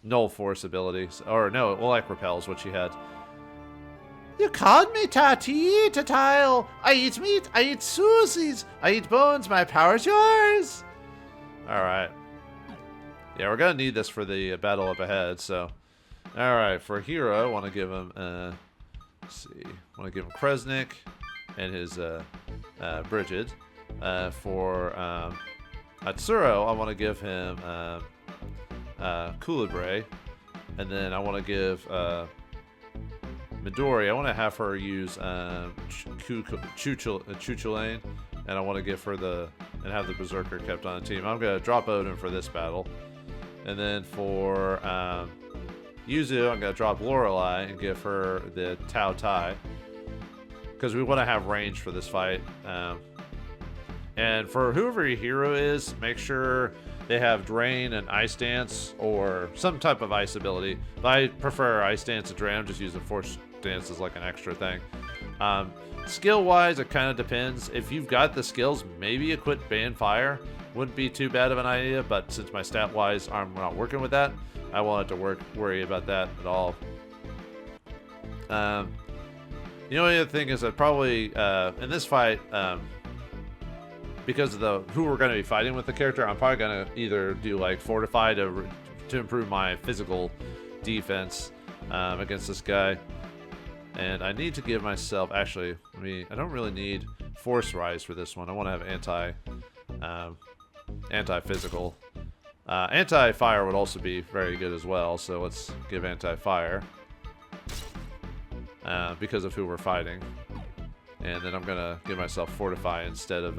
null force abilities. Or no, like repels what she had. You called me Tati, Tatile. I eat meat, I eat Susie's, I eat bones, my power's yours. Alright. Yeah, we're gonna need this for the battle up ahead, so. Alright, for hero, I want to give him, let's see. I want to give him Kresnik and his, Bridget. For, Atsuro, I want to give him, Coulibre. And then I want to give, Midori, I want to have her use Chuchulane, and I want to give her and have the Berserker kept on the team. I'm going to drop Odin for this battle. And then for Yuzu, I'm going to drop Lorelei and give her the Tao Tai. Because we want to have range for this fight. And for whoever your hero is, make sure they have Drain and Ice Dance or some type of ice ability. But I prefer Ice Dance and Drain. I'm just using Force Dance as like an extra thing. Skill-wise, it kind of depends. If you've got the skills, maybe equip Ban Fire. Wouldn't be too bad of an idea, but since my stat-wise I'm not working with that, I wanted to worry about that at all. The only other thing is that probably in this fight, because of who we're going to be fighting with the character, I'm probably going to either do like Fortify to improve my physical defense against this guy. And I need to give myself, actually, I don't really need Force Rise for this one. I want to have anti-physical. Anti-fire would also be very good as well, so let's give anti-fire. Because of who we're fighting. And then I'm going to give myself Fortify instead of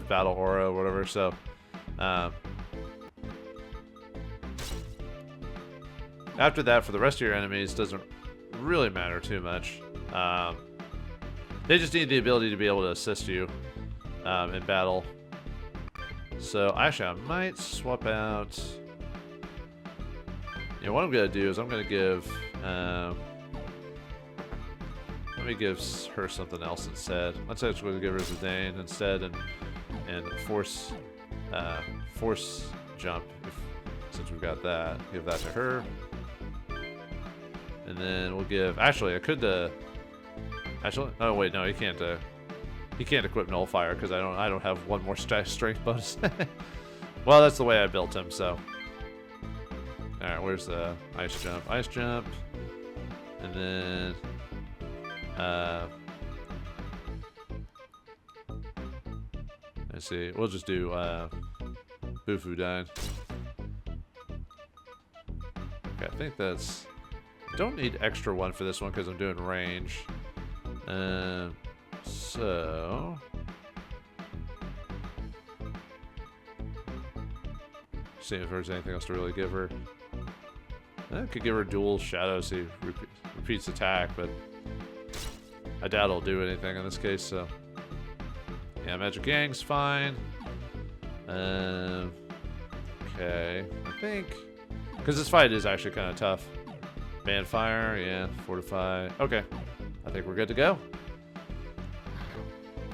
Battle Aura or whatever, so after that, for the rest of your enemies, doesn't really matter too much. They just need the ability to be able to assist you in battle. So actually, I might swap out. Yeah, what I'm gonna do is I'm gonna give. Let me give her something else instead. Let's actually give her Zidane instead, and force jump. Since we've got that, give that to her. And then we'll give. Actually, I could. Actually, oh wait, no, he can't. He can't equip Nullfire because I don't have one more strength bonus. Well, that's the way I built him. So, all right, where's the ice jump? Ice jump, and then. Let's see. We'll just do Bufu Dine. Okay, I think that's. Don't need extra one for this one because I'm doing range. So see if there's anything else to really give her. I could give her dual shadow, see repeats attack, but I doubt it'll do anything in this case. So yeah, Magic Gang's fine. Okay, I think because this fight is actually kind of tough. Ban Fire, yeah, Fortify. Okay, I think we're good to go.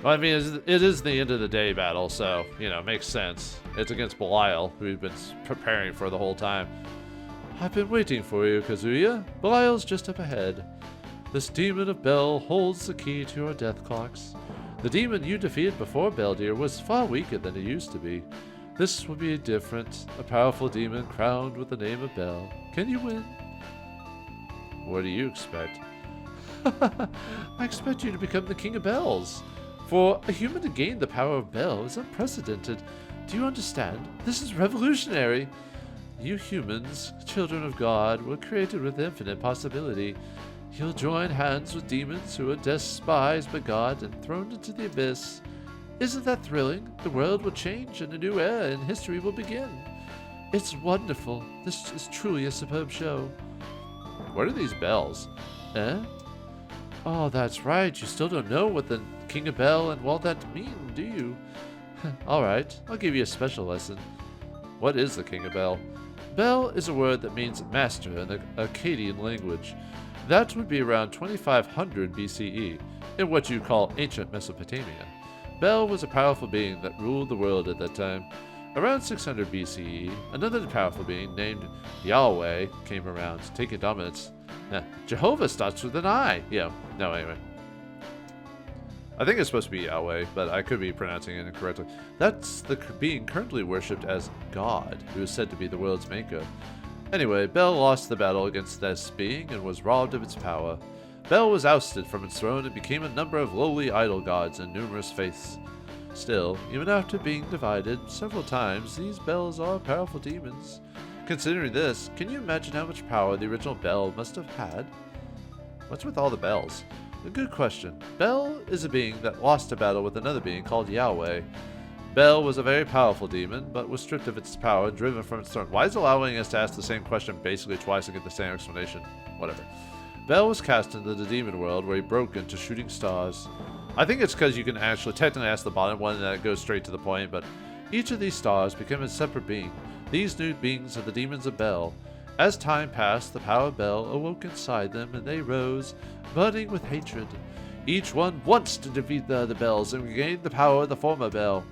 Well, I mean, it is the end of the day battle, so, you know, it makes sense. It's against Belial, who we've been preparing for the whole time. I've been waiting for you, Kazuya. Belial's just up ahead. This demon of Bel holds the key to your death clocks. The demon you defeated before Beldir was far weaker than it used to be. This will be different. A powerful demon crowned with the name of Bel. Can you win? What do you expect? I expect you to become the King of Bells. For a human to gain the power of Bel is unprecedented. Do you understand? This is revolutionary. You humans, children of God, were created with infinite possibility. You'll join hands with demons who are despised by God and thrown into the abyss. Isn't that thrilling? The world will change and a new era in history will begin. It's wonderful. This is truly a superb show. What are these bells? Eh? Oh, that's right. You still don't know what the King of Bel and all that mean, do you? Alright, I'll give you a special lesson. What is the King of Bel? Bel is a word that means master in the Akkadian language. That would be around 2500 BCE, in what you call ancient Mesopotamia. Bel was a powerful being that ruled the world at that time. Around 600 BCE, another powerful being named Yahweh came around, taking dominance. Jehovah starts with an I. Yeah, no, anyway. I think it's supposed to be Yahweh, but I could be pronouncing it incorrectly. That's the being currently worshipped as God, who is said to be the world's maker. Anyway, Bel lost the battle against this being and was robbed of its power. Bel was ousted from its throne and became a number of lowly idol gods and numerous faiths. Still, even after being divided several times, these Bels are powerful demons. Considering this, can you imagine how much power the original Bel must have had? What's with all the bells? A good question. Bel is a being that lost a battle with another being called Yahweh. Bel was a very powerful demon, but was stripped of its power and driven from its throne. Why is it allowing us to ask the same question basically twice and get the same explanation? Whatever. Bel was cast into the demon world where he broke into shooting stars. I think it's because you can actually technically ask the bottom one and that goes straight to the point, but each of these stars became a separate being. These new beings are the demons of Bel. As time passed, the power of Bel awoke inside them and they rose, burning with hatred. Each one wants to defeat the other Bels and regain the power of the former Bel.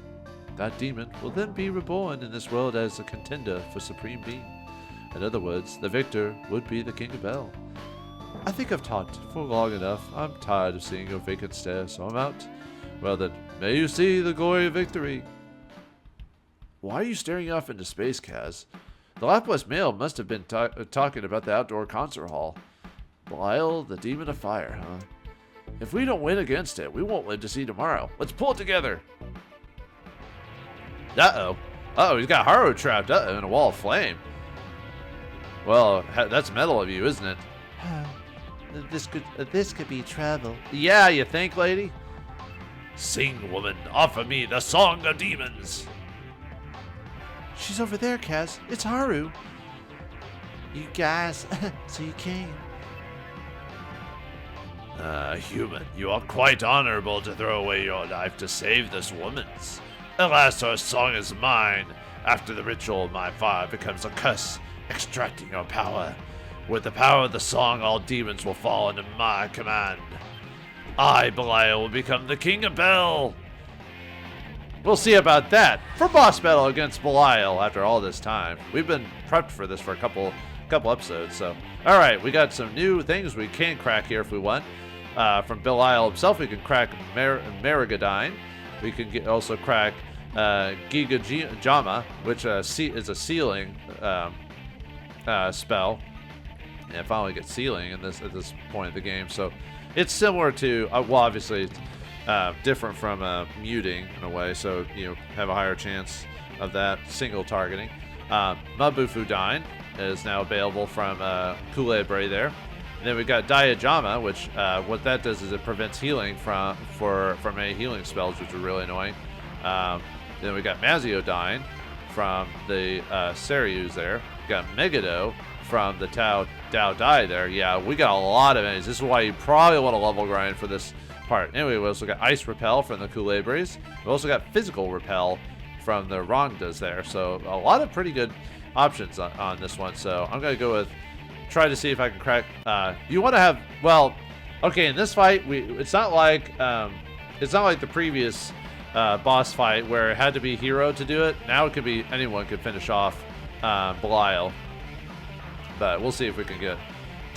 That demon will then be reborn in this world as a contender for supreme being. In other words, the victor would be the King of Bel. I think I've talked for long enough. I'm tired of seeing your vacant stare, so I'm out. Well then, may you see the glory of victory. Why are you staring off into space, Kaz? The Lapwest Mail must have been talking about the outdoor concert hall. Belial, the demon of fire, huh? If we don't win against it, we won't live to see tomorrow. Let's pull it together. Uh-oh. Uh-oh, he's got Haru trapped in a wall of flame. Well, that's metal of you, isn't it? This could be trouble. Yeah, you think, lady? Sing, woman, offer me the song of demons. She's over there, Kaz. It's Haru. You guys, so you came. Human, you are quite honorable to throw away your life to save this woman's. Alas, her song is mine. After the ritual, my fire becomes a curse, extracting your power. With the power of the song, all demons will fall under my command. I, Belial, will become the King of Bel. We'll see about that. For boss battle against Belial after all this time. We've been prepped for this for a couple episodes, so. Alright, we got some new things we can crack here if we want. From Belial himself, we can crack Marigadine. We can also crack Giga Jama, which is a sealing spell. And finally get sealing at this point of the game. So it's similar to, well, obviously it's different from muting in a way. So you have a higher chance of that single targeting. Mabufudine is now available from Kool-Aid Bray there. And then we've got Diajama, which what that does is it prevents healing from any healing spells, which are really annoying. Then we got Maziodine from the Seryus there. We got Megado from the Dao Dai there. Yeah, we got a lot of enemies. This is why you probably want to level grind for this part. Anyway, we also got Ice Repel from the Kool-Aid Brays. We also got Physical Repel from the Rondas there. So a lot of pretty good options on this one. So I'm going to go with, try to see if I can crack. You want to have, well, okay, in this fight, it's not like the previous boss fight where it had to be hero to do it. Now it could be anyone could finish off Belial. But we'll see if we can get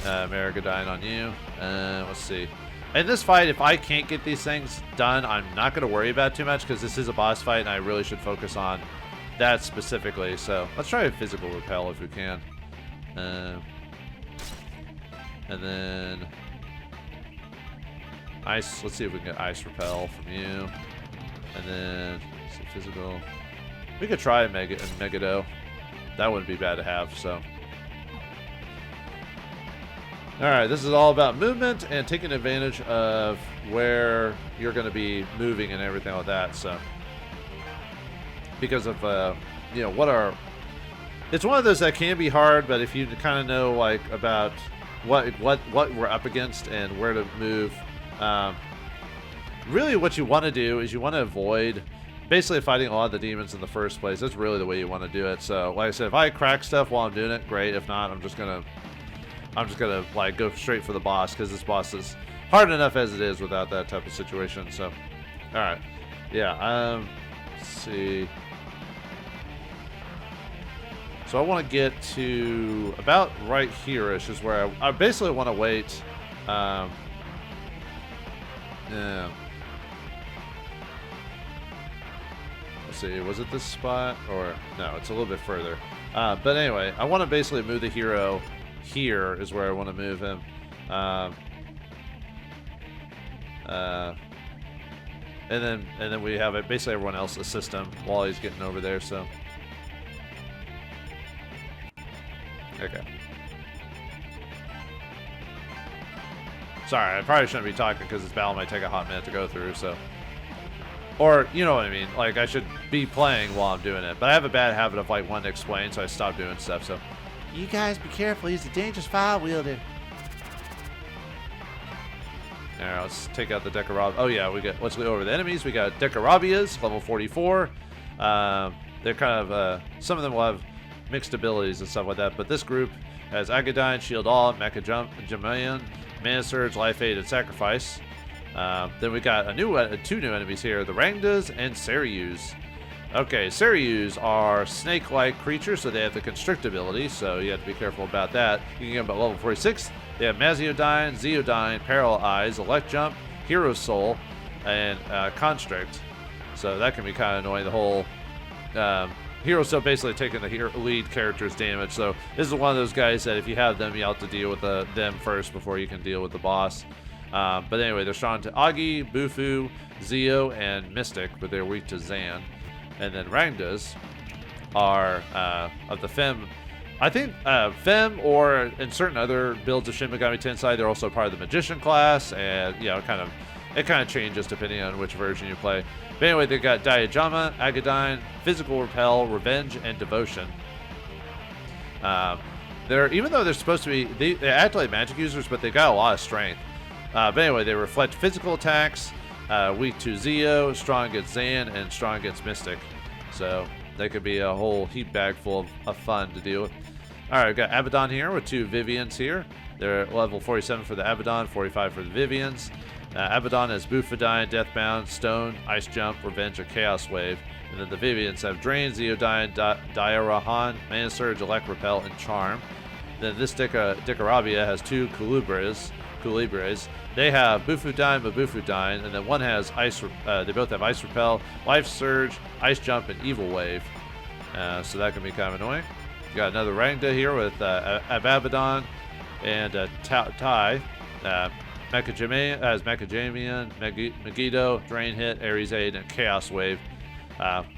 Marigadine on you. Let's see. In this fight, if I can't get these things done, I'm not going to worry about it too much because this is a boss fight and I really should focus on that specifically. So let's try a Physical Repel if we can. And then Ice. Let's see if we can get Ice Repel from you. And then Physical. We could try Megado. That wouldn't be bad to have, so. Alright, this is all about movement and taking advantage of where you're going to be moving and everything like that, so. Because of, it's one of those that can be hard, but if you kind of know, like, about what we're up against and where to move, really what you want to do is you want to avoid basically fighting a lot of the demons in the first place. That's really the way you want to do it. So, like I said, if I crack stuff while I'm doing it, great. If not, I'm just gonna like go straight for the boss, because this boss is hard enough as it is without that type of situation. So, all right, yeah. Let's see. So I want to get to about right here-ish is where I basically want to wait. Yeah. Let's see, was it this spot? Or, no, it's a little bit further. But anyway, I want to basically move the hero. Here is where I want to move him. And then we have basically everyone else assist him while he's getting over there, so. Okay. Sorry, I probably shouldn't be talking because this battle might take a hot minute to go through, so. Or, you know what I mean, like I should be playing while I'm doing it. But I have a bad habit of like wanting to explain, so I stopped doing stuff, so. You guys be careful, he's a dangerous fire wielder. Alright, let's take out the Decarab. Oh yeah, let's go over the enemies. We got Decarabias, level 44. They're kind of, some of them will have mixed abilities and stuff like that, but this group has Agadine, Shield All, Mecha-Jamayan, Mana Surge, Life Aid, and Sacrifice. Then we got two new enemies here, the Rangdas and Seryus. Okay, Seryus are snake-like creatures, so they have the Constrict ability, so you have to be careful about that. You can get them at level 46. They have Maziodyne, Zeodyne, Parallel Eyes, Elect Jump, Hero Soul, and Constrict. So that can be kind of annoying, the whole Hero Soul basically taking the lead character's damage. So this is one of those guys that if you have them, you have to deal with them first before you can deal with the boss. But anyway, they're strong to Agi, Bufu, Zeo, and Mystic, but they're weak to Zan. And then Rangdas are of the Fem. I think Fem, or in certain other builds of Shin Megami Tensei, they're also part of the Magician class, and you know, it kind of changes depending on which version you play. But anyway, they got Diajama, Agadine, Physical Repel, Revenge, and Devotion. Even though they're supposed to be, they act like magic users, but they got a lot of strength. But anyway, they reflect physical attacks, weak to Zeo, strong against Zan, and strong against Mystic. So they could be a whole heap bag full of fun to deal with. Alright, we've got Abaddon here with two Vivians here. They're level 47 for the Abaddon, 45 for the Vivians. Abaddon has Bufadine, Deathbound, Stone, Ice Jump, Revenge, and Chaos Wave. And then the Vivians have Drain, Zeodyne, Diarahan, Mana Surge, Elect Repel, and Charm. Then this Decarabia has two Culibres. They have Bufudine, Babufudine, and then one has Ice. They both have Ice Repel, Life Surge, Ice Jump, and Evil Wave. So that can be kind of annoying. You got another Rangda here with Abaddon and Tai. Mechajamian, Megiddo, Drain Hit, Ares Aid, and Chaos Wave.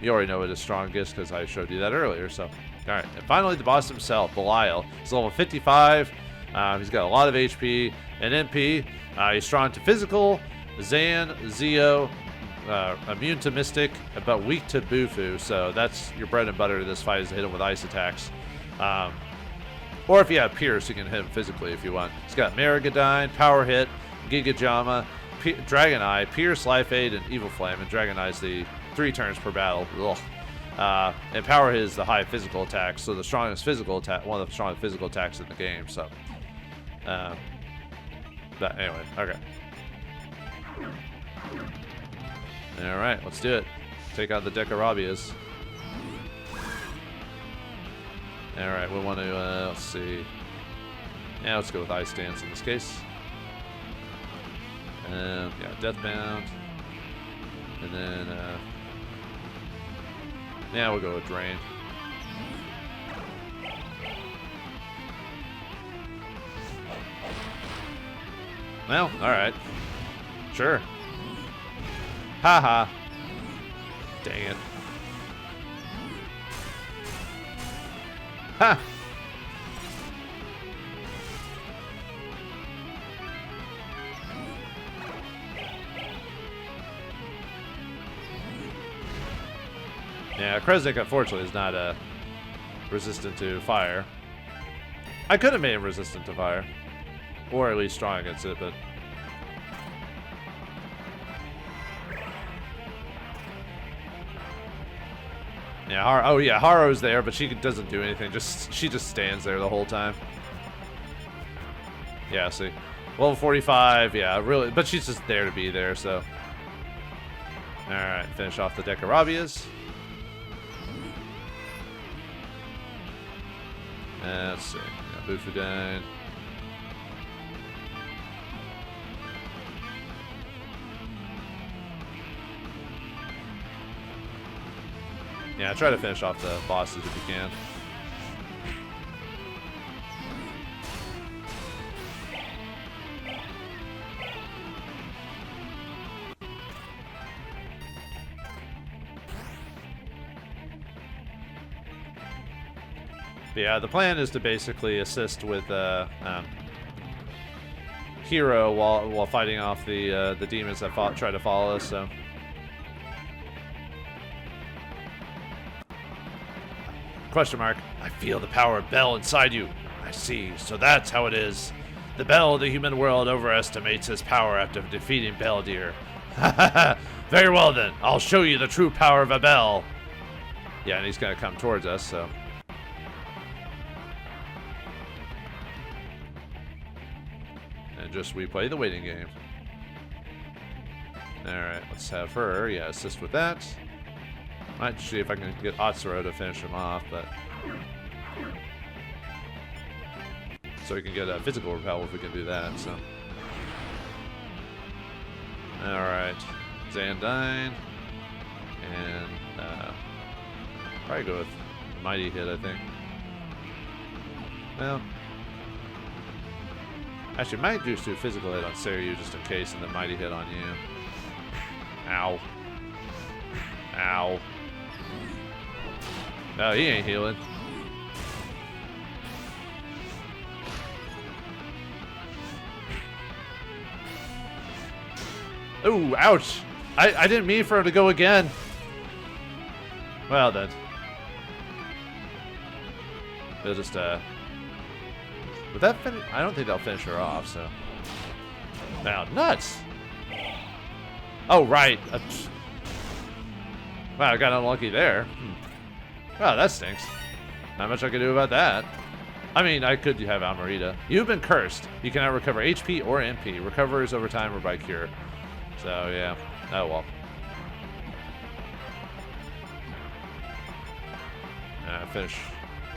You already know what his strongest because I showed you that earlier. So, all right. And finally, the boss himself, Belial. He's level 55. He's got a lot of HP and MP. He's strong to physical, Zan, Zeo, immune to Mystic, but weak to Bufu. So that's your bread and butter to this fight, is to hit him with ice attacks. Or if you have Pierce, you can hit him physically if you want. He's got Marigadine, Power Hit, Gigajama, Dragon Eye, Pierce, Life Aid, and Evil Flame. And Dragon Eye is the 3 turns per battle. And Power Hit is the high physical attack, so the strongest physical attack, one of the strongest physical attacks in the game. So, but anyway, okay. All right, let's do it. Take out the Decarabias. All right, we want to, let's see. Yeah, let's go with Ice Dance in this case. Yeah, Deathbound. And then, yeah, we'll go with Drain. Well, alright. Sure. Haha. Dang it. Ha! Yeah, Kresnik unfortunately is not resistant to fire. I could have made him resistant to fire. Or at least strong against it, but... Yeah, oh yeah, Haru's there, but she doesn't do anything. She just stands there the whole time. Yeah, see. Level 45, yeah, really, but she's just there to be there, so. Alright, finish off the deck of Rabias. Let's see. Yeah, Bufudan. Yeah, try to finish off the bosses if you can. But yeah, the plan is to basically assist with Hero while fighting off the demons that try to follow us. So. Question mark. I feel the power of Bell inside you. I see. So that's how it is. The Bell of the human world overestimates his power after defeating Beldir. Very well then. I'll show you the true power of a Bell. Yeah, and he's gonna come towards us, so. And just we play the waiting game. Alright, let's have her, yeah, assist with that. Might see if I can get Atsuro to finish him off, but... So we can get a physical repel if we can do that, so... Alright. Zandine. And, probably go with Mighty Hit, I think. Well... Actually, might do physical hit on Seiryu just in case, and then Mighty Hit on you. Ow. Ow. No, he ain't healing. Ooh, ouch! I didn't mean for him to go again. Well then. They'll just, would that finish? I don't think they'll finish her off, so. Now, nuts! Oh, right. Wow, I got unlucky there. Wow, that stinks. Not much I can do about that. I mean, I could have Almerita. You've been cursed. You cannot recover HP or MP. Recovers over time or by cure. So, yeah. Oh, well. Finish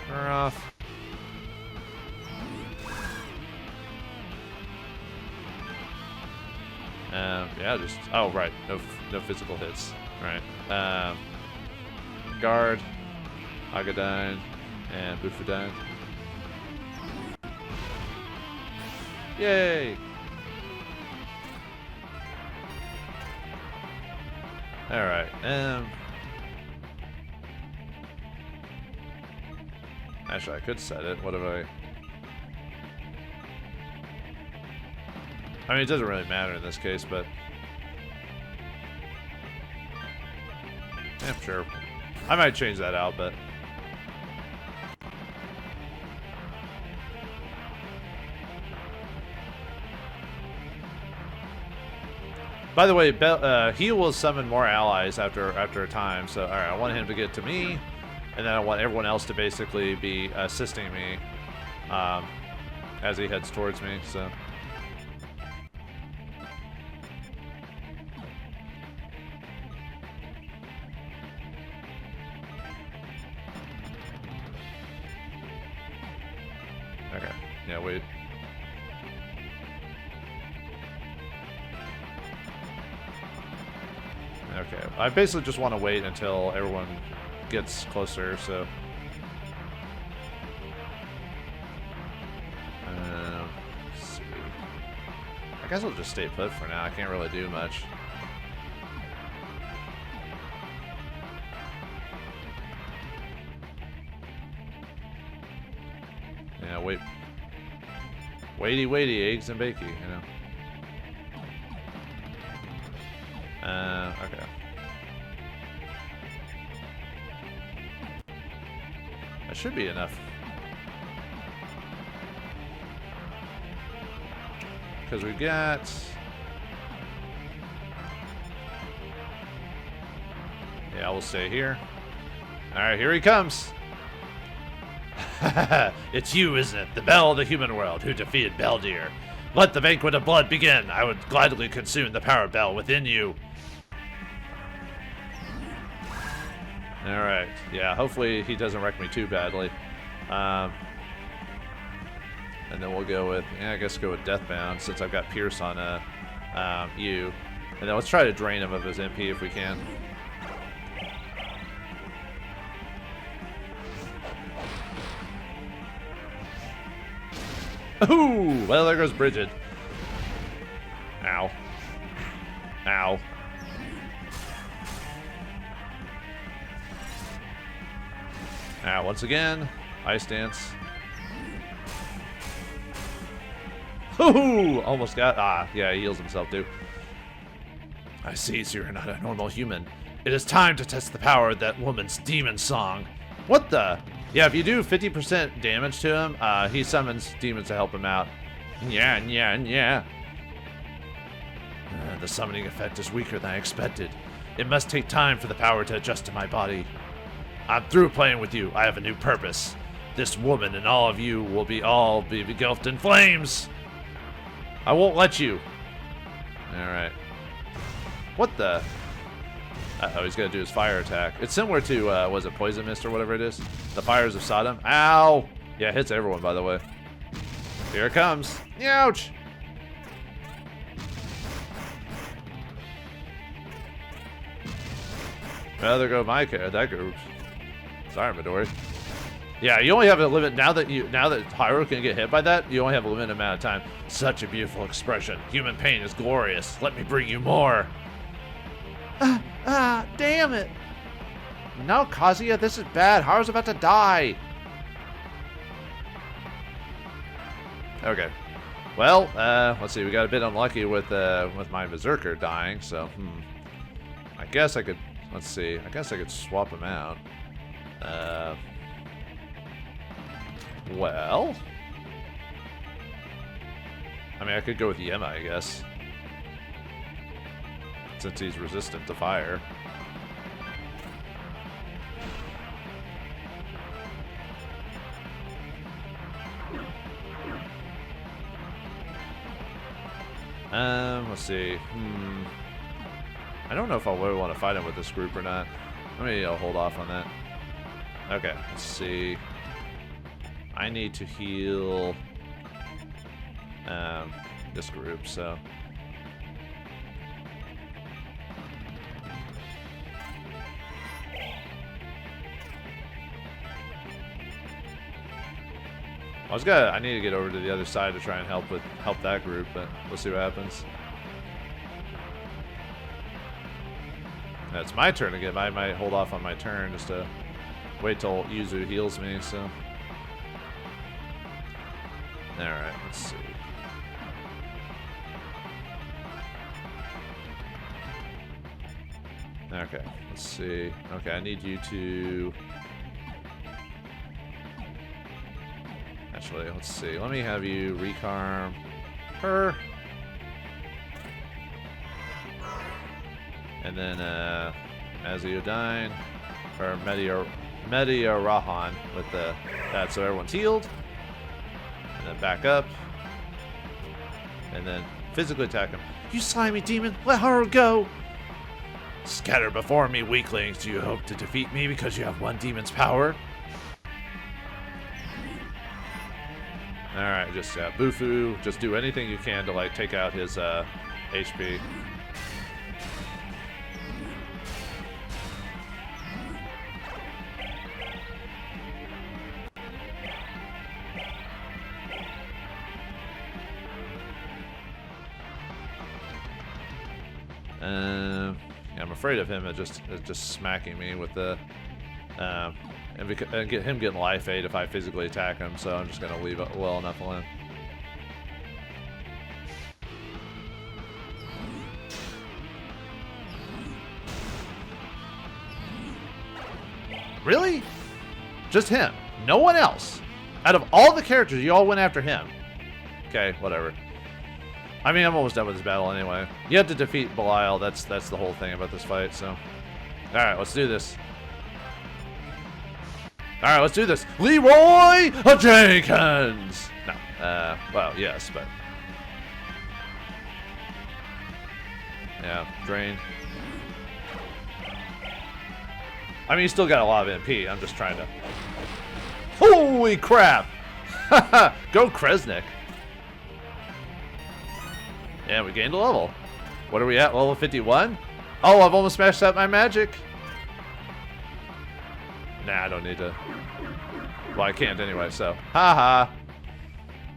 her off. Yeah, just... Oh, right. No physical hits. Right. Guard, Agadine, and Bufudan. Yay! Alright, actually, I could set it. What have I... I mean, it doesn't really matter in this case, but... Yeah, sure. I might change that out, but... By the way, he will summon more allies after a time, so alright, I want him to get to me, and then I want everyone else to basically be assisting me as he heads towards me, so... Okay, yeah, wait. Okay, I basically just want to wait until everyone gets closer, so... Let's see. I guess I'll just stay put for now, I can't really do much. Yeah, wait. Waity, eggs and bakey, you know. Okay. That should be enough. Because we got... Yeah, we'll stay here. Alright, here he comes. It's you, isn't it? The Belle of the human world who defeated Beldir. Let the banquet of blood begin. I would gladly consume the power bell within you. Alright, yeah, hopefully he doesn't wreck me too badly. And then we'll go with, I guess go with Deathbound since I've got Pierce on you. And then let's try to drain him of his MP if we can. Ooh, well, there goes Bridget. Ow. Ow. Ow, once again, Ice Dance. Ooh, almost got, yeah, he heals himself too. I see, so you're not a normal human. It is time to test the power of that woman's demon song. What the? Yeah, if you do 50% damage to him, he summons demons to help him out. Yeah. The summoning effect is weaker than I expected. It must take time for the power to adjust to my body. I'm through playing with you. I have a new purpose. This woman and all of you will all be engulfed in flames. I won't let you. Alright. What the? Uh-oh, he's gonna do his fire attack. It's similar to, was it Poison Mist or whatever it is? The Fires of Sodom. Ow! Yeah, it hits everyone, by the way. Here it comes. Ouch! Well, there go my that group. Sorry, Midori. Yeah, you only have a limit now that Hyrule can get hit by that. You only have a limited amount of time. Such a beautiful expression. Human pain is glorious. Let me bring you more. Damn it! No, Kazuya, this is bad. Haru's about to die. Okay. Well, let's see. We got a bit unlucky with my Berserker dying, so I guess I could. Let's see. I guess I could swap him out. Well, I mean, I could go with Yema, I guess, since he's resistant to fire. Let's see. I don't know if I really want to fight him with this group or not. Maybe I'll hold off on that. Okay, let's see. I need to heal this group, so. I need to get over to the other side to try and help that group, but we'll see what happens. It's my turn again. I might hold off on my turn just to wait till Yuzu heals me, so. Alright, let's see. Okay, let's see. Okay, I need you to. Actually, let's see. Let me have you recarm her. And then Aziodine, or Mediarahan with that, so everyone's healed. And then back up. And then physically attack him. You slimy demon, let her go! Scatter before me, weaklings. Do you hope to defeat me because you have one demon's power? Alright, just Bufu, just do anything you can to like take out his HP. I'm afraid of him just smacking me with the and get him getting life aid if I physically attack him, so I'm just gonna leave it well enough alone. Really? Just him? No one else? Out of all the characters, you all went after him? Okay, whatever. I mean, I'm almost done with this battle anyway. You have to defeat Belial. That's the whole thing about this fight, so. Alright, let's do this. right, let's do this. Leroy Jenkins. No. Well, yes, but. Yeah, drain. I mean, you still got a lot of MP. I'm just trying to. Holy crap! Go Kresnik. Yeah, we gained a level. What are we at? Level 51? Oh, I've almost smashed out my magic. Nah, I don't need to. Well, I can't anyway, so. Haha.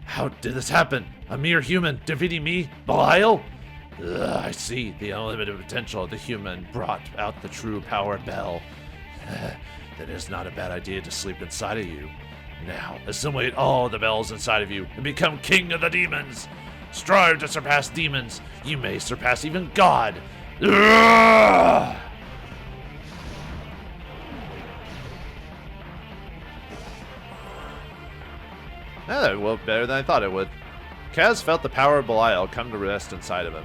How did this happen? A mere human defeating me? Belial? Ugh, I see. The unlimited potential of the human brought out the true power Bell. Then it's not a bad idea to sleep inside of you. Now, assimilate all the bells inside of you and become king of the demons. Strive to surpass demons. You may surpass even God. Ugh! That went better than I thought it would. Kaz felt the power of Belial come to rest inside of him.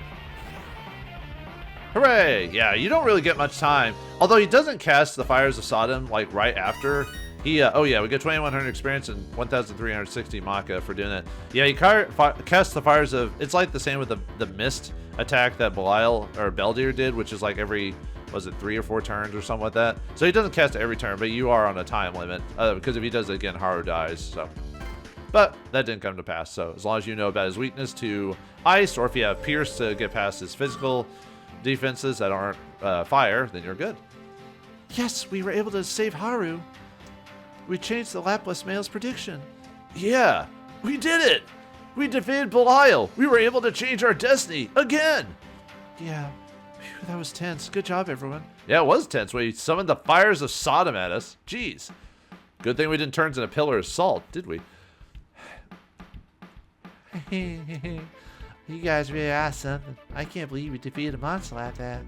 Hooray! Yeah, you don't really get much time. Although he doesn't cast the Fires of Sodom, like, right after. He, oh yeah, we get 2100 experience and 1360 Maka for doing it. Yeah, he casts the Fires of... It's like the same with the Mist attack that Belial, or Beldir did, which is like every... Was it 3 or 4 turns or something like that? So he doesn't cast it every turn, but you are on a time limit. Because if he does it again, Haru dies, so... But that didn't come to pass, so as long as you know about his weakness to ice, or if you have Pierce to get past his physical defenses that aren't fire, then you're good. Yes, we were able to save Haru. We changed the Laplace Male's prediction. Yeah, we did it! We defeated Belial! We were able to change our destiny again! Yeah, whew, that was tense. Good job, everyone. Yeah, it was tense. We summoned the Fires of Sodom at us. Jeez. Good thing we didn't turn into a pillar of salt, did we? You guys really are something. I can't believe we defeated a monster like that.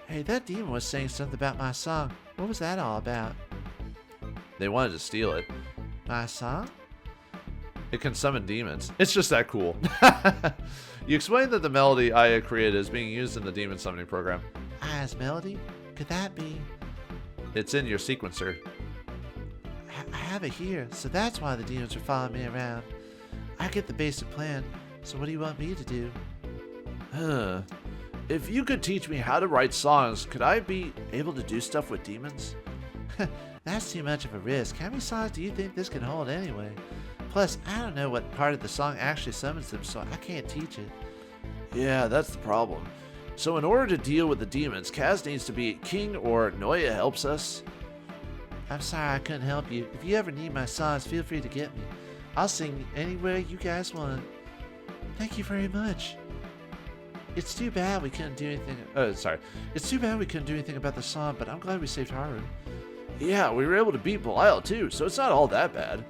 Hey, that demon was saying something about my song. What was that all about? They wanted to steal it. My song? It can summon demons. It's just that cool. You explained that the melody Aya created is being used in the demon summoning program. Aya's melody? Could that be? It's in your sequencer. I have it here, so that's why the demons are following me around. I get the basic plan, so what do you want me to do? If you could teach me how to write songs, could I be able to do stuff with demons? That's too much of a risk. How many songs do you think this can hold anyway? Plus, I don't know what part of the song actually summons them, so I can't teach it. Yeah, that's the problem. So in order to deal with the demons, Kaz needs to be king or Noya helps us. I'm sorry I couldn't help you. If you ever need my songs, feel free to get me. I'll sing anywhere you guys want. Thank you very much. It's too bad we couldn't do anything. It's too bad we couldn't do anything about the song, but I'm glad we saved Haru. Yeah, we were able to beat Belial too, so it's not all that bad.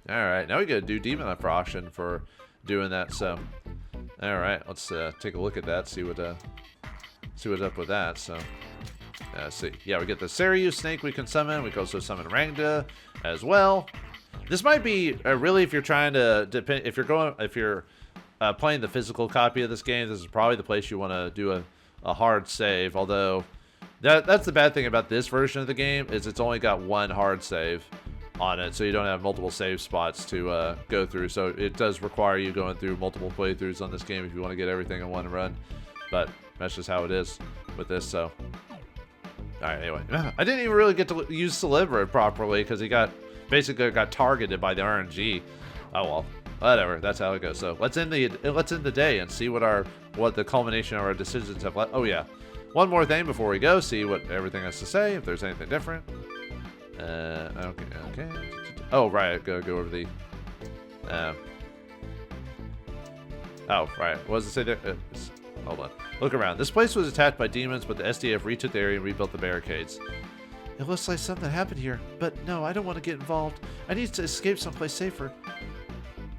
Alright, now we gotta do Demon Life for auction for doing that, so. Alright, let's take a look at that, see what's up with that, so. Let's see. Yeah, we get the Seiryu snake we can summon. We can also summon Rangda as well. This might be really, if you're trying to if you're playing the physical copy of this game, this is probably the place you want to do a hard save. Although that's the bad thing about this version of the game is it's only got one hard save on it, so you don't have multiple save spots to go through. So it does require you going through multiple playthroughs on this game if you want to get everything in one run. But that's just how it is with this. So, all right. Anyway, I didn't even really get to use Celebra properly because he basically got targeted by the RNG. Oh well, whatever. That's how it goes. So let's end the day and see what the culmination of our decisions have left. Oh yeah, one more thing before we go. See what everything has to say. If there's anything different. Okay. Oh right, go over the. Oh right. What does it say there? Hold on. Look around. This place was attacked by demons, but the SDF retook the area and rebuilt the barricades. It looks like something happened here, but no, I don't want to get involved. I need to escape someplace safer.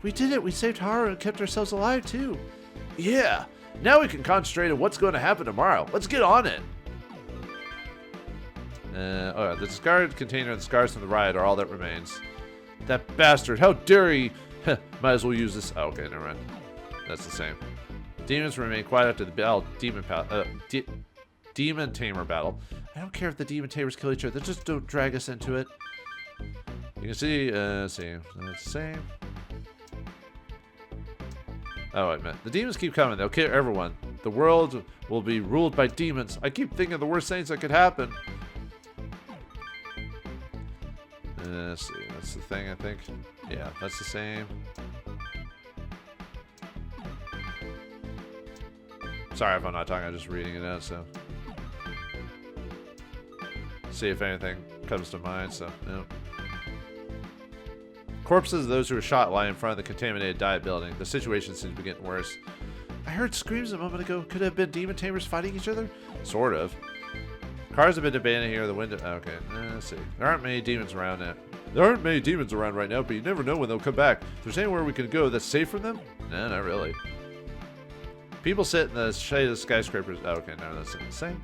We did it! We saved Haru and kept ourselves alive, too! Yeah! Now we can concentrate on what's going to happen tomorrow. Let's get on it! Alright, the discarded container and the scars from the riot are all that remains. That bastard! How dare he! Might as well use this. Oh, okay, never mind. That's the same. Demons remain quiet after the demon tamer battle. I don't care if the demon tamers kill each other. Just don't drag us into it. You can see, let's see. That's the same. Oh, wait a minute. The demons keep coming. They'll kill everyone. The world will be ruled by demons. I keep thinking of the worst things that could happen. Let's see. That's the thing, I think. Yeah, that's the same. Sorry if I'm not talking. I'm just reading it out, so. See if anything comes to mind, so, no. Corpses of those who were shot lie in front of the contaminated diet building. The situation seems to be getting worse. I heard screams a moment ago. Could it have been demon tamers fighting each other? Sort of. Cars have been abandoned here. The window. Okay, let's see. There aren't many demons around now. There aren't many demons around right now, but you never know when they'll come back. If there's anywhere we can go that's safe from them? No, not really. People sit in the shade of the skyscrapers. Oh, okay, no, that's the same.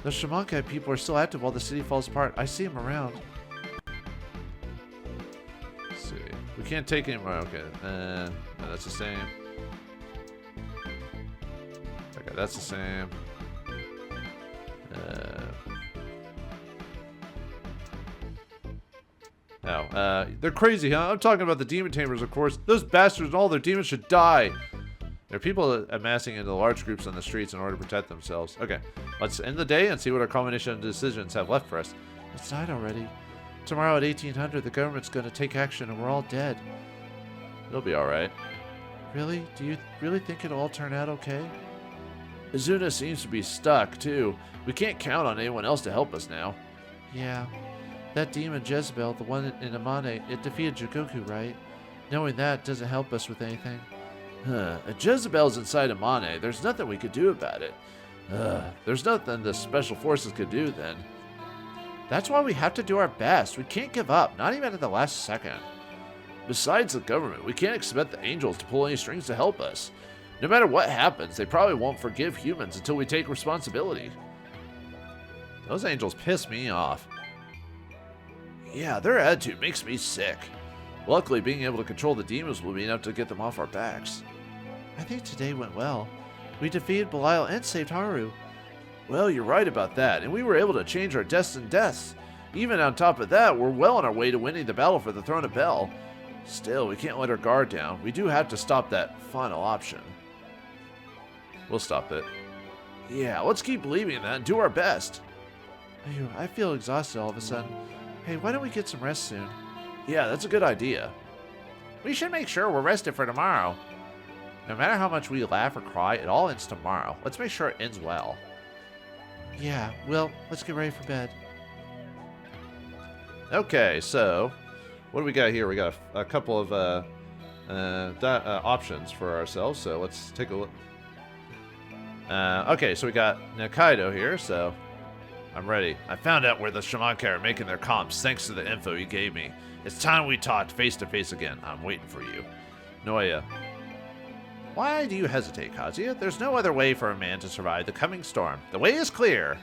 The Shamankai people are still active while the city falls apart. I see them around. Let's see. We can't take any more. Okay. No, that's the same. Okay, that's the same. They're crazy, huh? I'm talking about the demon tamers, of course. Those bastards and all their demons should die. There are people amassing into large groups on the streets in order to protect themselves. Okay, let's end the day and see what our culmination decisions have left for us. It's night already. Tomorrow at 1800, the government's going to take action and we're all dead. It'll be alright. Really? Do you really think it'll all turn out okay? Izuna seems to be stuck, too. We can't count on anyone else to help us now. Yeah. That demon Jezebel, the one in Amane, it defeated Jigoku, right? Knowing that doesn't help us with anything. If Jezebel's inside Amane, there's nothing we could do about it. There's nothing the special forces could do then. That's why we have to do our best. We can't give up, not even at the last second. Besides the government, we can't expect the angels to pull any strings to help us. No matter what happens, they probably won't forgive humans until we take responsibility. Those angels piss me off. Yeah, their attitude makes me sick. Luckily, being able to control the demons will be enough to get them off our backs. I think today went well. We defeated Belial and saved Haru. Well, you're right about that, and we were able to change our destined deaths. Even on top of that, we're well on our way to winning the battle for the Throne of Bel. Still, we can't let our guard down. We do have to stop that final option. We'll stop it. Yeah, let's keep believing in that and do our best. I feel exhausted all of a sudden. Hey, why don't we get some rest soon? Yeah, that's a good idea. We should make sure we're rested for tomorrow. No matter how much we laugh or cry, it all ends tomorrow. Let's make sure it ends well. Yeah, well, let's get ready for bed. Okay, so what do we got here? We got a couple of options for ourselves, so let's take a look. Okay, so we got Nikaido here, so I'm ready. I found out where the Shamankai are making their comps thanks to the info you gave me. It's time we talked face to face again. I'm waiting for you. Noya. Why do you hesitate, Kazuya? There's no other way for a man to survive the coming storm. The way is clear.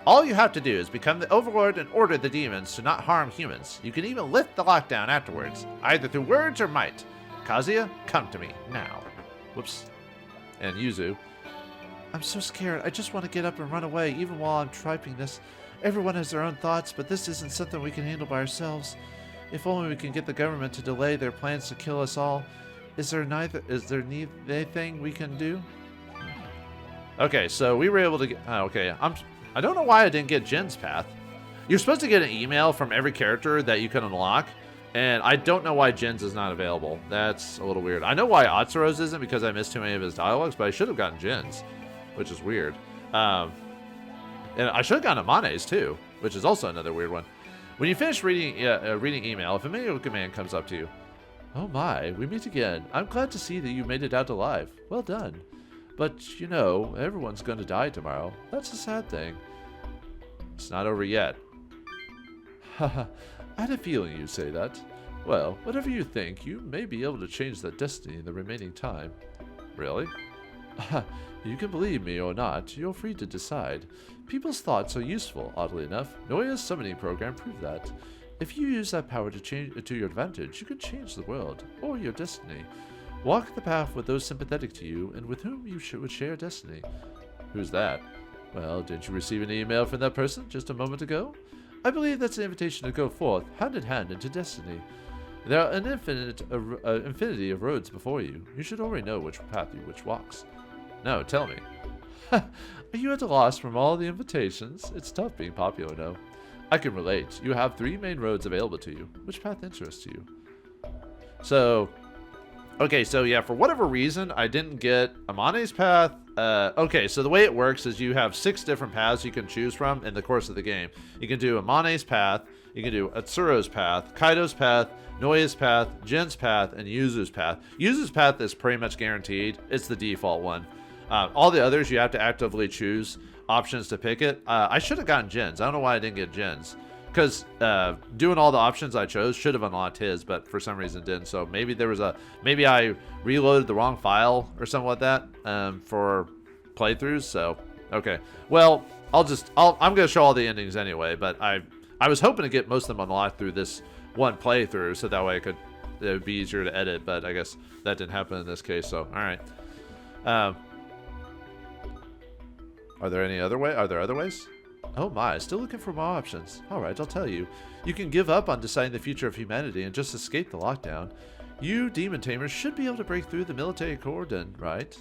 All you have to do is become the overlord and order the demons to not harm humans. You can even lift the lockdown afterwards, either through words or might. Kazuya, come to me, now. Whoops. And Yuzu. I'm so scared. I just want to get up and run away, even while I'm typing this. Everyone has their own thoughts, but this isn't something we can handle by ourselves. If only we can get the government to delay their plans to kill us all. Is there anything we can do? Okay, so we were able to get... okay, I don't know why I didn't get Jin's path. You're supposed to get an email from every character that you can unlock, and I don't know why Jin's is not available. That's a little weird. I know why Atsuro's isn't, because I missed too many of his dialogues, but I should have gotten Jin's, which is weird. And I should have gotten Amane's too, which is also another weird one. When you finish reading email, if a menu command comes up to you, oh my, we meet again. I'm glad to see that you made it out alive. Well done. But, you know, everyone's going to die tomorrow. That's a sad thing. It's not over yet. Haha, I had a feeling you'd say that. Well, whatever you think, you may be able to change that destiny in the remaining time. Really? You can believe me or not. You're free to decide. People's thoughts are useful, oddly enough. Noya's summoning program proved that. If you use that power to your advantage, you can change the world, or your destiny. Walk the path with those sympathetic to you, and with whom you would share destiny. Who's that? Well, didn't you receive an email from that person just a moment ago? I believe that's an invitation to go forth, hand in hand, into destiny. There are an infinity of roads before you. You should already know which path which walks. No, tell me. Are you at a loss from all the invitations? It's tough being popular, no? I can relate. You have 3 main roads available to you. Which path interests you? So, okay, so yeah, for whatever reason, I didn't get Amane's path. Okay, so the way it works is you have 6 different paths you can choose from in the course of the game. You can do Amane's path, you can do Atsuro's path, Kaido's path, Noya's path, Jin's path, and Yuzu's path. Yuzu's path is pretty much guaranteed. It's the default one. All the others, you have to actively choose options to pick it. I should have gotten Jin's. I don't know why I didn't get Jin's. Because doing all the options I chose should have unlocked his, but for some reason it didn't. So maybe maybe I reloaded the wrong file or something like that for playthroughs. So okay, well I'm gonna show all the endings anyway. But I was hoping to get most of them unlocked through this one playthrough, so that way it would be easier to edit. But I guess that didn't happen in this case. So all right. Are there other ways? Oh my, still looking for more options. Alright, I'll tell you. You can give up on deciding the future of humanity and just escape the lockdown. You demon tamers should be able to break through the military cordon, right?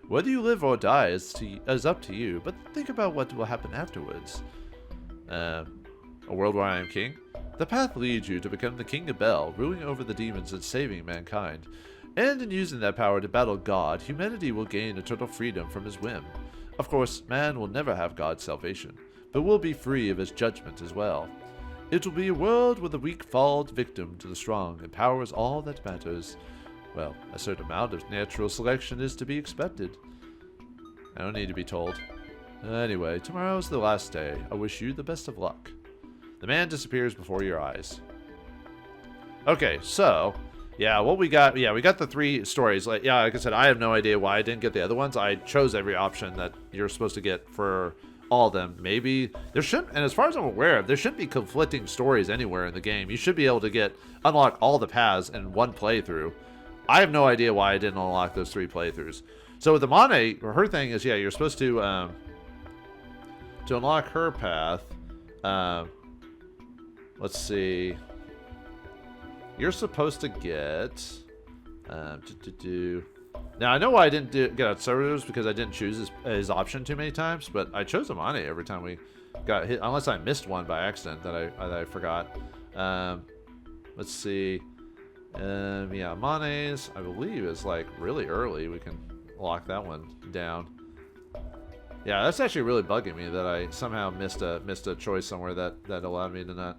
Whether you live or die is up to you, but think about what will happen afterwards. A world where I am king? The path leads you to become the King of Bel, ruling over the demons and saving mankind. And in using that power to battle God, humanity will gain eternal freedom from his whim. Of course, man will never have God's salvation, but will be free of his judgment as well. It will be a world where the weak falls victim to the strong, and power is all that matters. Well, a certain amount of natural selection is to be expected. I don't need to be told. Anyway, tomorrow is the last day. I wish you the best of luck. The man disappears before your eyes. Okay, so yeah, what we got? Yeah, we got the 3 stories. Like I said, I have no idea why I didn't get the other ones. I chose every option that you're supposed to get for all of them. Maybe there shouldn't, and as far as I'm aware of, there shouldn't be conflicting stories anywhere in the game. You should be able to unlock all the paths in one playthrough. I have no idea why I didn't unlock those 3 playthroughs. So with Amane, her thing is, yeah, you're supposed to unlock her path. Let's see. You're supposed to get Now I know why I didn't get Atsuro's, because I didn't choose his option too many times, but I chose Amane every time we got hit, unless I missed one by accident that I forgot. Let's see. Yeah, Amane's I believe is like really early. We can lock that one down. Yeah, that's actually really bugging me that I somehow missed a choice somewhere that allowed me to not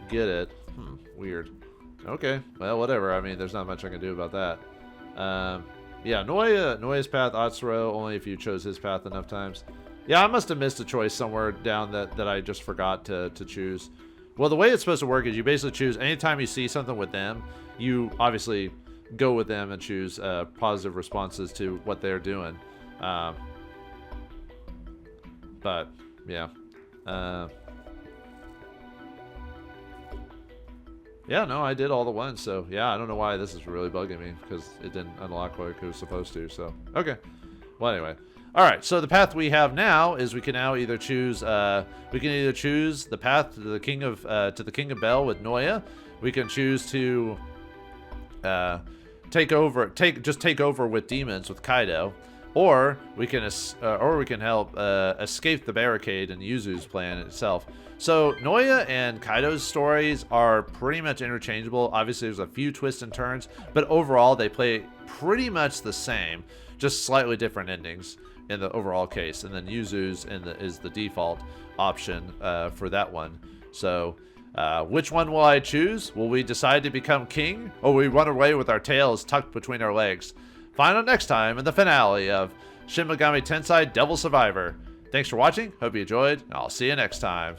get it. Weird. Okay, well, whatever. I mean, there's not much I can do about that. Yeah, Noya's path, Atsuro, only if you chose his path enough times. Yeah, I must have missed a choice somewhere down that I just forgot to choose. Well, the way it's supposed to work is you basically choose anytime you see something with them, you obviously go with them and choose positive responses to what they're doing. But, yeah. Yeah, no, I did all the ones, so yeah, I don't know why this is really bugging me, because it didn't unlock like it was supposed to, so, okay. Well, anyway. Alright, so the path we have now is we can now either choose, the path to the King of Bel with Noya. We can choose to, take over with demons with Kaido. Or we can help escape the barricade in Yuzu's plan itself. So Noya and Kaido's stories are pretty much interchangeable. Obviously, there's a few twists and turns, but overall they play pretty much the same, just slightly different endings in the overall case. And then Yuzu's is the default option for that one. So which one will I choose? Will we decide to become king, or will we run away with our tails tucked between our legs? Find out next time in the finale of Shin Megami Tensei Devil Survivor. Thanks for watching, hope you enjoyed, and I'll see you next time.